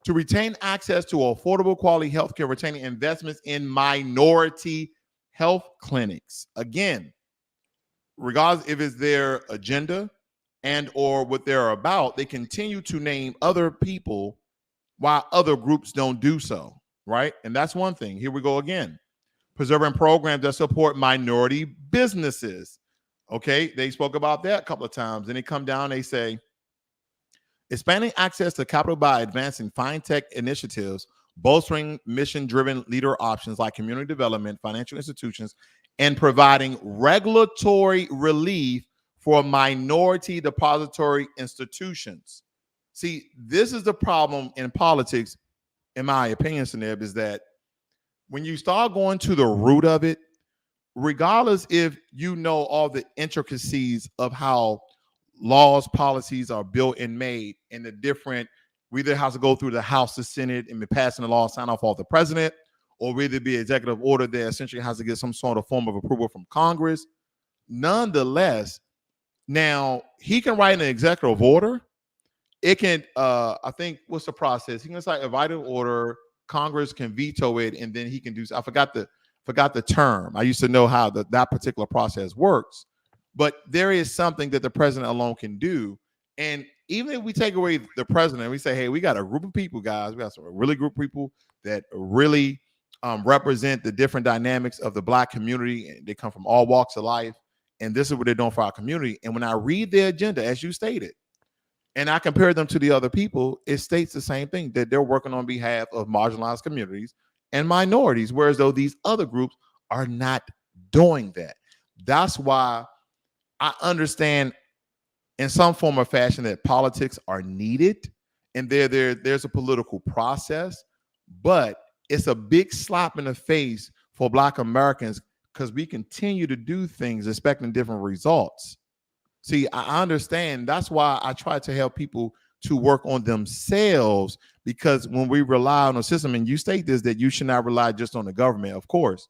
to retain access to affordable quality health care, retaining investments in minority health clinics. Again, regardless if it's their agenda and or what they're about, they continue to name other people while other groups don't do so, right? And that's one thing. Here we go again. Preserving programs that support minority businesses. Okay, they spoke about that a couple of times. Then they come down, they say, expanding access to capital by advancing fintech initiatives, bolstering mission-driven leader options like community development, financial institutions, and providing regulatory relief for minority depository institutions. See, this is the problem in politics, in my opinion, Seneb, is that when you start going to the root of it, regardless if you know all the intricacies of how laws, policies are built and made, and the different, we either have to go through the House, the Senate, and be passing the law, sign off of the president, or whether it be executive order that essentially has to get some sort of form of approval from Congress. Nonetheless, now he can write an executive order. It can, I think, what's the process? He can cite a vital order. Congress can veto it, and then he can do. I forgot the term. I used to know how that particular process works, but there is something that the president alone can do. And even if we take away the president, we say, hey, we got a group of people, guys. We got some really group of people that really represent the different dynamics of the Black community, and they come from all walks of life. And this is what they're doing for our community. And when I read their agenda, as you stated, and I compare them to the other people, it states the same thing, that they're working on behalf of marginalized communities and minorities, whereas though these other groups are not doing that. That's why I understand in some form or fashion that politics are needed, and there's a political process, but it's a big slap in the face for Black Americans because we continue to do things expecting different results. See, I understand. That's why I try to help people to work on themselves, because when we rely on a system, and you state this, that you should not rely just on the government, of course.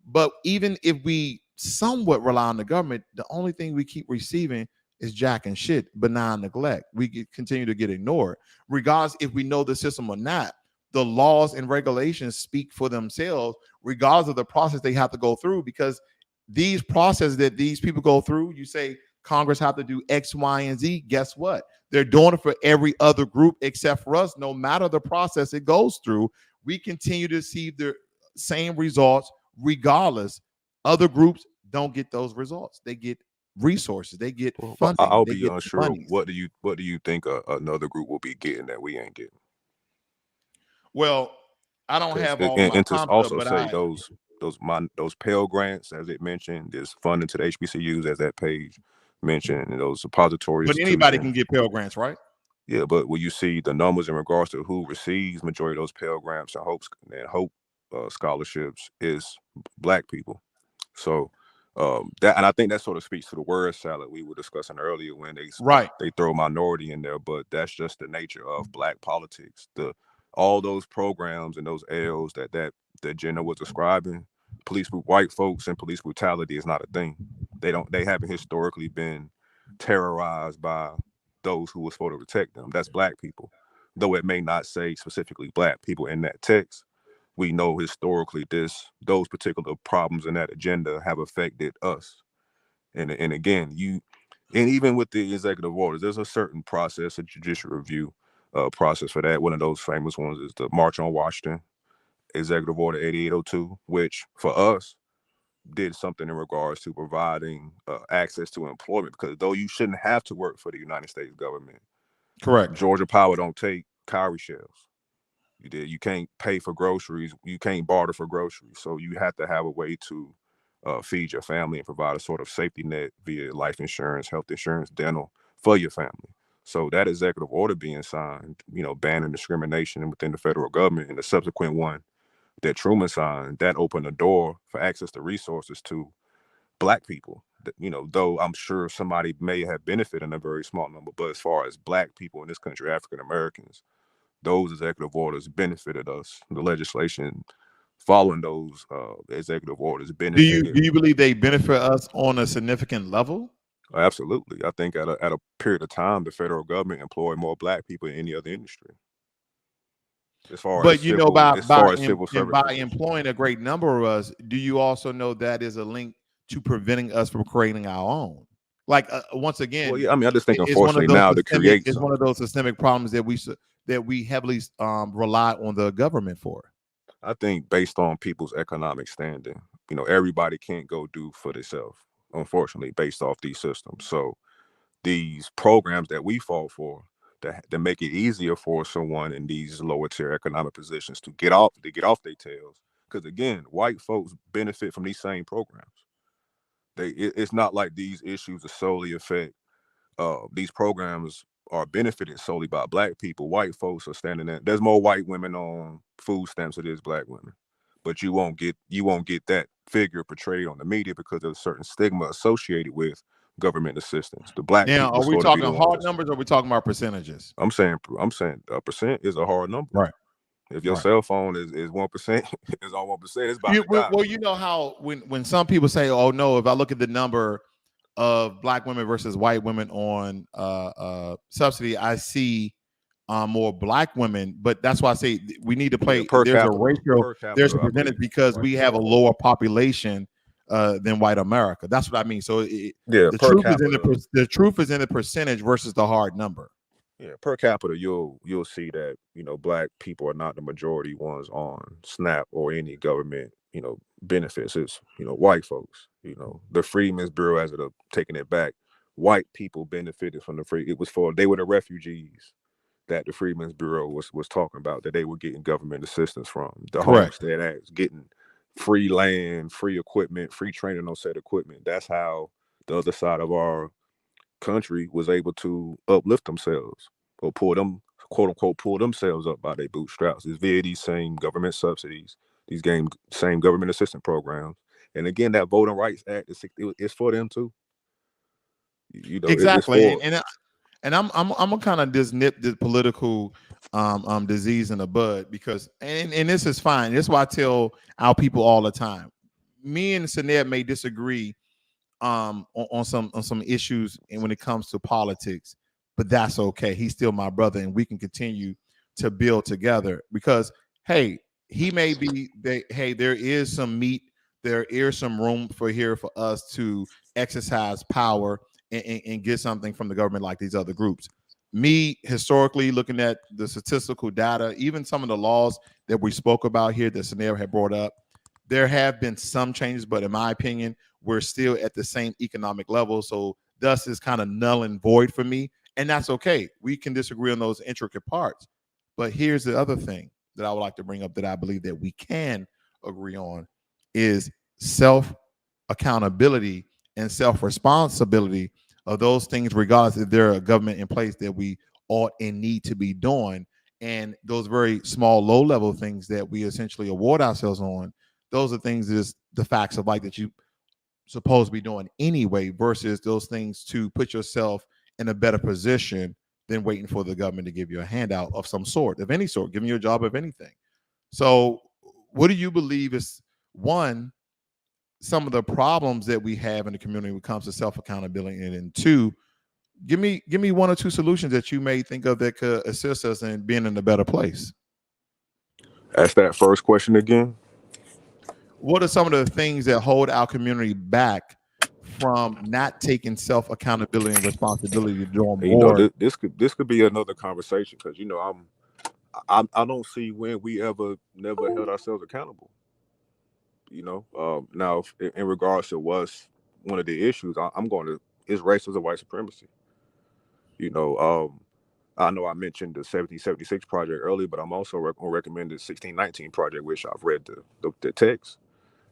But even if we somewhat rely on the government, the only thing we keep receiving is jack and shit, benign neglect. We continue to get ignored. Regardless if we know the system or not, the laws and regulations speak for themselves, regardless of the process they have to go through, because these processes that these people go through, you say, Congress have to do X, Y, and Z. Guess what? They're doing it for every other group except for us. No matter the process it goes through, we continue to see the same results regardless. Other groups don't get those results. They get resources. They get funding. I'll be unsure. What do you think another group will be getting that we ain't getting? Well, I don't have all my and to also but say those Pell Grants, as it mentioned, there's funding to the HBCUs, as that page mentioned, and those suppository But anybody can get Pell Grants, right? Yeah, but when you see the numbers in regards to who receives majority of those Pell Grants and Hope scholarships is Black people. So that, and I think that sort of speaks to the word salad we were discussing earlier when they throw minority in there, but that's just the nature of Black politics. All those programs and those L's that Jenna was describing, white folks and police brutality is not a thing. They haven't historically been terrorized by those who were supposed to protect them. That's Black people. Though it may not say specifically Black people in that text, we know historically those particular problems in that agenda have affected us. And again, and even with the executive orders, there's a certain process, a judicial review process for that. One of those famous ones is the March on Washington, Executive Order 8802, which for us did something in regards to providing access to employment, because though you shouldn't have to work for the United States government, correct, Georgia Power don't take cowrie shells. You can't pay for groceries. You can't barter for groceries. So you have to have a way to feed your family and provide a sort of safety net via life insurance, health insurance, dental for your family. So that executive order being signed, banning discrimination within the federal government, and the subsequent one that Truman signed, that opened the door for access to resources to Black people. Though I'm sure somebody may have benefited in a very small number, but as far as Black people in this country, African Americans, those executive orders benefited us. The legislation following those executive orders benefited. Do you believe they benefit us on a significant level? Absolutely. I think at a period of time, the federal government employed more Black people in any other industry. By employing a great number of us, do you also know that is a link to preventing us from creating our own? Like once again, I just think unfortunately now to create it's one of those systemic problems that we heavily rely on the government for. I think based on people's economic standing, everybody can't go do for themselves, unfortunately, based off these systems. So these programs that we fought for that make it easier for someone in these lower tier economic positions to get off their tails. Because again, white folks benefit from these same programs. It's not like these issues are solely affect these programs are benefited solely by Black people. White folks are standing there. There's more white women on food stamps than there's Black women. but you won't get that figure portrayed on the media because there's a certain stigma associated with government assistance. The black Now, people are we sort of be talking the ones hard numbers or are we talking about percentages? I'm saying a percent is a hard number. Right. If your Right. cell phone is 1%, is on 1%, it's about to die. Well, you know how when some people say, "Oh no," if I look at the number of black women versus white women on subsidy, I see more black women. But that's why I say we need to play. Per There's capita, a ratio. There's a I percentage believe. because we have a lower population than white America. That's what I mean. So the truth is the truth is in the percentage versus the hard number. Yeah, per capita, you'll see that, you know, black people are not the majority ones on SNAP or any government, you know, benefits. It's, you know, white folks. You know, the Freedmen's Bureau, as it taking it back, white people benefited from the free. It was they were the refugees that the Freedmen's Bureau was talking about, that they were getting government assistance from. The Homestead Act, getting free land, free equipment, free training on said equipment. That's how the other side of our country was able to uplift themselves or pull them, quote unquote, pull themselves up by their bootstraps. It's via these same government subsidies, these same government assistance programs. And again, that Voting Rights Act is for them too. You know, exactly. And I'm gonna kind of just nip the political disease in the bud because and this is fine. This is why I tell our people all the time. Me and Saneb may disagree on some issues and when it comes to politics, but that's okay. He's still my brother, and we can continue to build together because hey, he may be hey, there is some meat, there is some room for us to exercise power and get something from the government like these other groups. Me, historically, looking at the statistical data, even some of the laws that we spoke about here that Saneb had brought up, there have been some changes, but in my opinion, we're still at the same economic level. So thus is kind of null and void for me. And that's okay. We can disagree on those intricate parts. But here's the other thing that I would like to bring up that I believe that we can agree on is self-accountability and self-responsibility of those things, regardless if there's a government in place that we ought and need to be doing. And those very small, low-level things that we essentially award ourselves on, those are things is the facts of life that you supposed to be doing anyway, versus those things to put yourself in a better position than waiting for the government to give you a handout of some sort, of any sort, giving you a job of anything. So what do you believe is, one, some of the problems that we have in the community when it comes to self-accountability, and then two, give me one or two solutions that you may think of that could assist us in being in a better place? Ask that first question again. What are some of the things that hold our community back from not taking self-accountability and responsibility to doing more? You know, this could be another conversation because, you know, I don't see when we never held ourselves accountable. You know, now in regards to what's one of the issues, I'm going to is racism and white supremacy. You know, I know I mentioned the 1776 project earlier, but I'm also going to recommend the 1619 project, which I've read the text.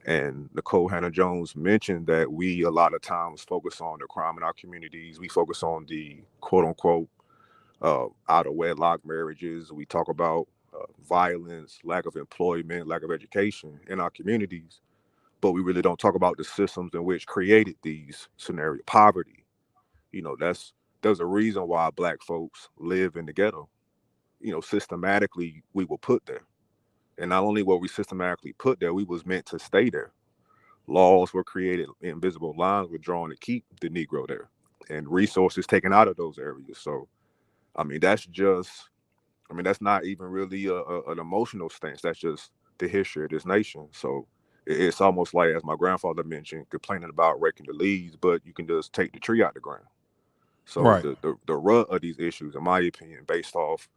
And Nicole Hannah-Jones mentioned that we a lot of times focus on the crime in our communities. We focus on the quote unquote out of wedlock marriages. We talk about violence, lack of employment, lack of education in our communities, but we really don't talk about the systems in which created these scenarios. Poverty, you know, there's a reason why Black folks live in the ghetto. You know, systematically we were put there, and not only were we systematically put there, we was meant to stay there. Laws were created, invisible lines were drawn to keep the Negro there, and resources taken out of those areas. So, I mean, that's not even really an emotional stance. That's just the history of this nation. So it's almost like, as my grandfather mentioned, complaining about raking the leaves, but you can just take the tree out the ground. So right. the root of these issues, in my opinion, based off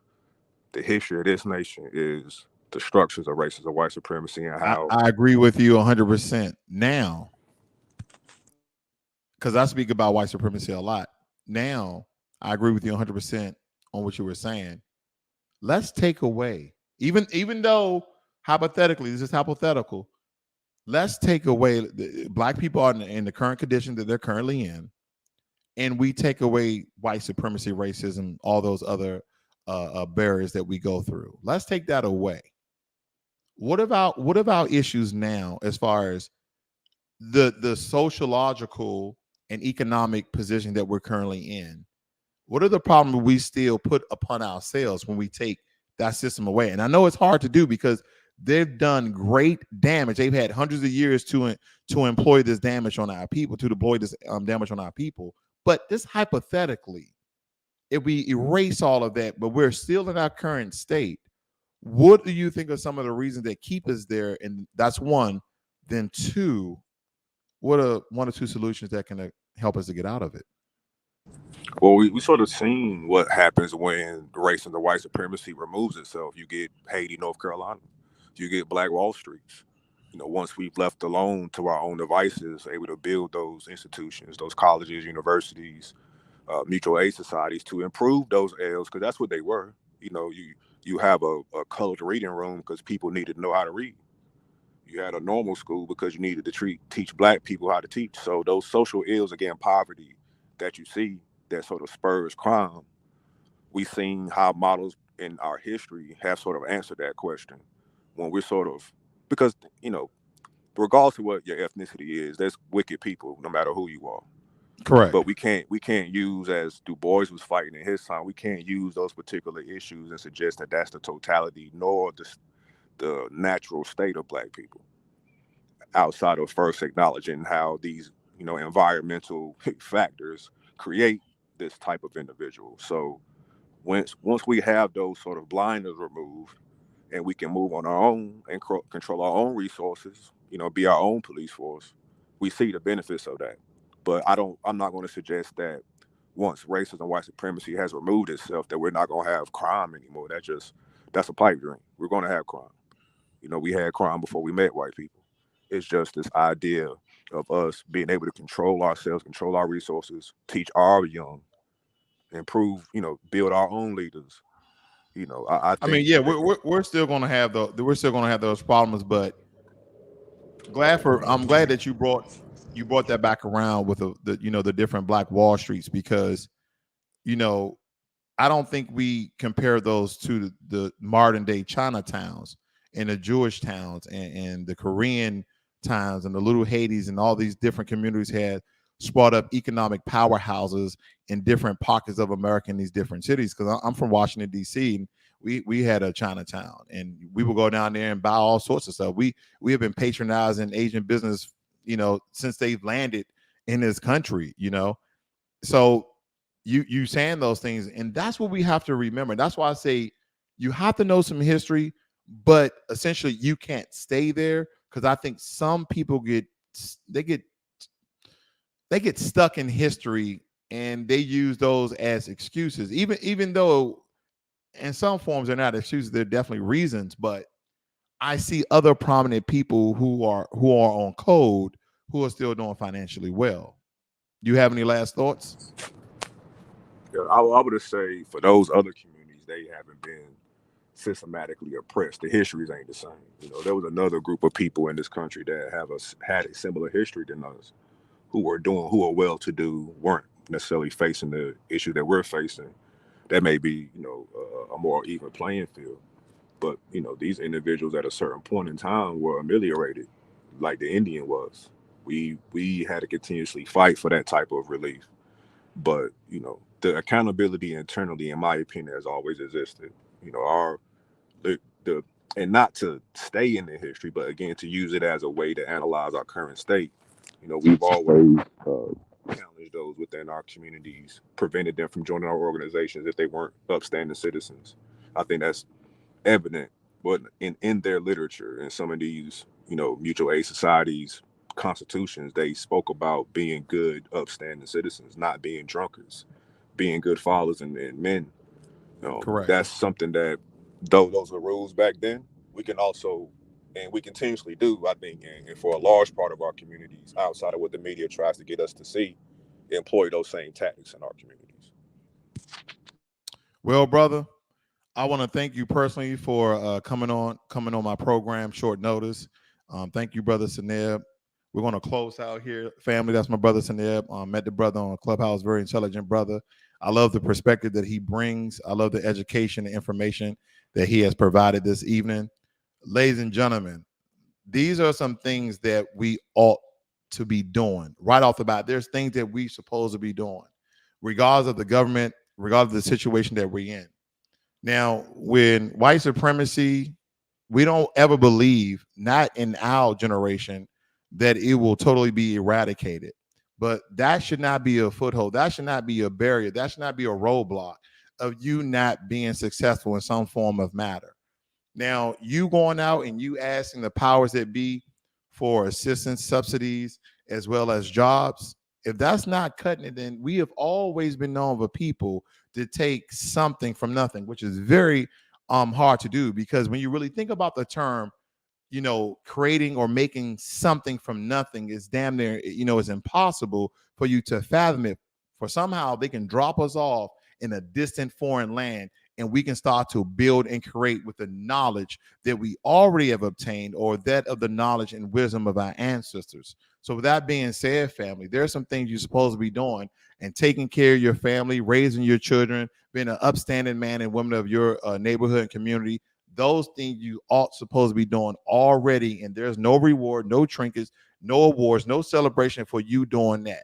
the history of this nation, is the structures of racism and white supremacy, and how I agree with you 100%. Now, because I speak about white supremacy a lot. Now, I agree with you 100% on what you were saying. Let's take away, even though hypothetically, this is hypothetical, let's take away Black people are in the current condition that they're currently in, and we take away white supremacy, racism, all those other barriers that we go through. Let's take that away. What about issues now as far as the sociological and economic position that we're currently in? What are the problems we still put upon ourselves when we take that system away? And I know it's hard to do because they've done great damage. They've had hundreds of years to employ this damage on our people, to deploy this damage on our people. But this hypothetically, if we erase all of that, but we're still in our current state, what do you think are some of the reasons that keep us there? And that's one. Then two, what are one or two solutions that can help us to get out of it? Well, we sort of seen what happens when race and the white supremacy removes itself. You get Haiti, North Carolina. You get Black Wall Streets. Once we've left alone to our own devices, able to build those institutions, those colleges, universities, mutual aid societies to improve those L's, because that's what they were. You have a colored reading room because people needed to know how to read. You had a normal school because you needed to teach Black people how to teach. So those social ills, again, poverty that you see that sort of spurs crime, we've seen how models in our history have sort of answered that question. When we're sort of, because, regardless of what your ethnicity is, there's wicked people no matter who you are. Correct. But we can't use, as Du Bois was fighting in his time, we can't use those particular issues and suggest that that's the totality nor the natural state of Black people, outside of first acknowledging how these environmental factors create this type of individual. So once we have those sort of blinders removed and we can move on our own and control our own resources, be our own police force, we see the benefits of that. But I'm not going to suggest that once racism and white supremacy has removed itself that we're not going to have crime anymore. That's a pipe dream. We're going to have crime. We had crime before we met white people. It's just this idea of us being able to control ourselves, control our resources, teach our young, improve, build our own leaders. I think. I mean, yeah, we're still going to have those problems, but I'm glad that you brought that back around with the different Black Wall Streets, because I don't think we compare those to the modern day Chinatowns and the Jewish towns and the Korean towns and the little Hades, and all these different communities had brought up economic powerhouses in different pockets of America in these different cities. Because I'm from Washington, D.C., and we had a Chinatown, and we would go down there and buy all sorts of stuff. We have been patronizing Asian business, since they've landed in this country, So you saying those things, and that's what we have to remember. That's why I say you have to know some history, but essentially you can't stay there, because I think some people get stuck in history and they use those as excuses, even though in some forms they're not excuses, they're definitely reasons. But I see other prominent people who are on code who are still doing financially well. Do you have any last thoughts? Yeah, I would say for those other communities, they haven't been systematically oppressed. The histories ain't the same. There was another group of people in this country that had a similar history than us, who are well-to-do, weren't necessarily facing the issue that we're facing. That may be, a more even playing field. But, these individuals at a certain point in time were ameliorated, like the Indian was. We had to continuously fight for that type of relief. But, the accountability internally, in my opinion, has always existed. The and not to stay in the history, but again, to use it as a way to analyze our current state. We've always challenged those within our communities, prevented them from joining our organizations if they weren't upstanding citizens. I think that's evident, but in their literature and some of these, mutual aid societies, constitutions, they spoke about being good, upstanding citizens, not being drunkards, being good fathers and men. Correct. That's something that, though those are rules back then, we can also, and we continuously do, I think, and for a large part of our communities, outside of what the media tries to get us to see, employ those same tactics in our communities. Well, brother, I want to thank you personally for coming on my program short notice. Thank you, brother Seneb. We're going to close out here, family. That's my brother Seneb. Met the brother on Clubhouse, very intelligent brother. I love the perspective that he brings. I love the education and information that he has provided this evening. ladies and gentlemen, these are some things that we ought to be doing right off the bat. There's things that we supposed to be doing, regardless of the government, regardless of the situation that we're in. Now, when white supremacy, we don't ever believe, not in our generation, that it will totally be eradicated. But that should not be a foothold. That should not be a barrier. That should not be a roadblock of you not being successful in some form of matter. Now, you going out and you asking the powers that be for assistance, subsidies, as well as jobs, if that's not cutting it, then we have always been known for people to take something from nothing, which is very hard to do, because when you really think about the term, creating or making something from nothing is damn near, is impossible for you to fathom it. For somehow they can drop us off in a distant foreign land, and we can start to build and create with the knowledge that we already have obtained, or that of the knowledge and wisdom of our ancestors. So with that being said, family, there are some things you're supposed to be doing and taking care of your family, raising your children, being an upstanding man and woman of your neighborhood and community. Those things you ought supposed to be doing already, and there's no reward, no trinkets, no awards, no celebration for you doing that.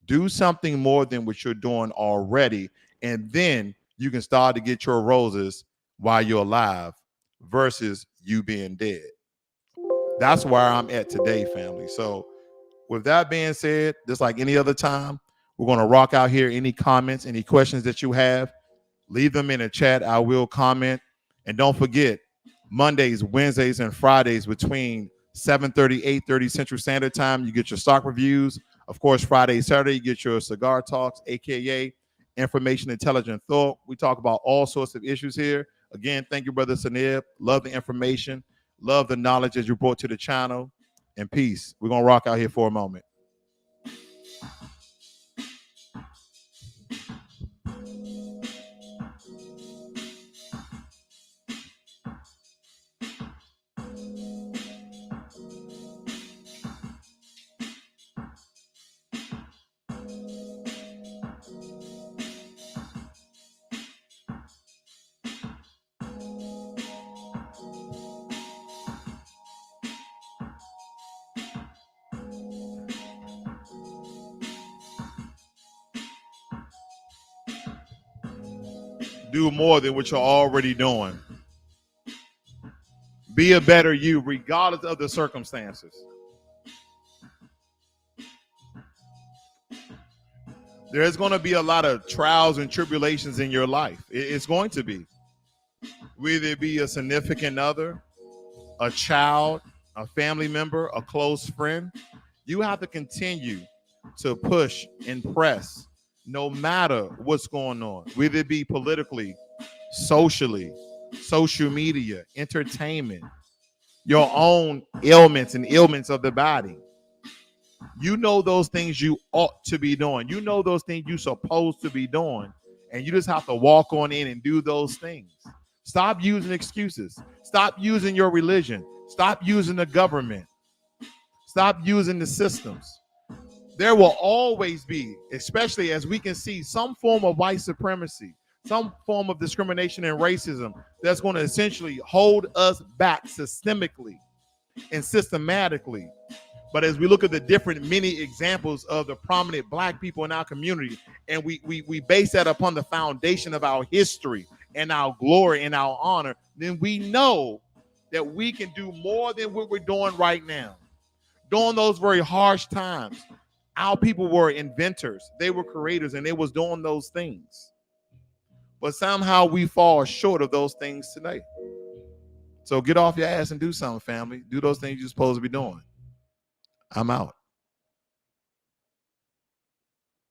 Do something more than what you're doing already, and then you can start to get your roses while you're alive versus you being dead. That's where I'm at today, family. So with that being said, just like any other time, we're going to rock out here. Any comments, any questions that you have, leave them in the chat. I will comment. And don't forget, Mondays, Wednesdays, and Fridays between 7:30, 8:30 Central Standard Time, you get your stock reviews. Of course, Friday, Saturday, you get your cigar talks, aka information, intelligent thought. We talk about all sorts of issues here. Again, thank you, Brother Sanib. Love the information. Love the knowledge that you brought to the channel. And peace. We're going to rock out here for a moment. Do more than what you're already doing. Be a better you, regardless of the circumstances. There's going to be a lot of trials and tribulations in your life. It's going to be. Whether it be a significant other, a child, a family member, a close friend, you have to continue to push and press no matter what's going on, whether it be politically, socially, social media, entertainment, your own ailments and ailments of the body. You know those things you ought to be doing. You know those things you're supposed to be doing, and you just have to walk on in and do those things. Stop using excuses. Stop using your religion. Stop using the government. Stop using the systems. There will always be, especially as we can see, some form of white supremacy, some form of discrimination and racism that's going to essentially hold us back systemically and systematically. But as we look at the different many examples of the prominent Black people in our community, and we base that upon the foundation of our history and our glory and our honor, then we know that we can do more than what we're doing right now. During those very harsh times, our people were inventors, they were creators, and they was doing those things. But somehow we fall short of those things today. So get off your ass and do something, family. Do those things you're supposed to be doing. I'm out.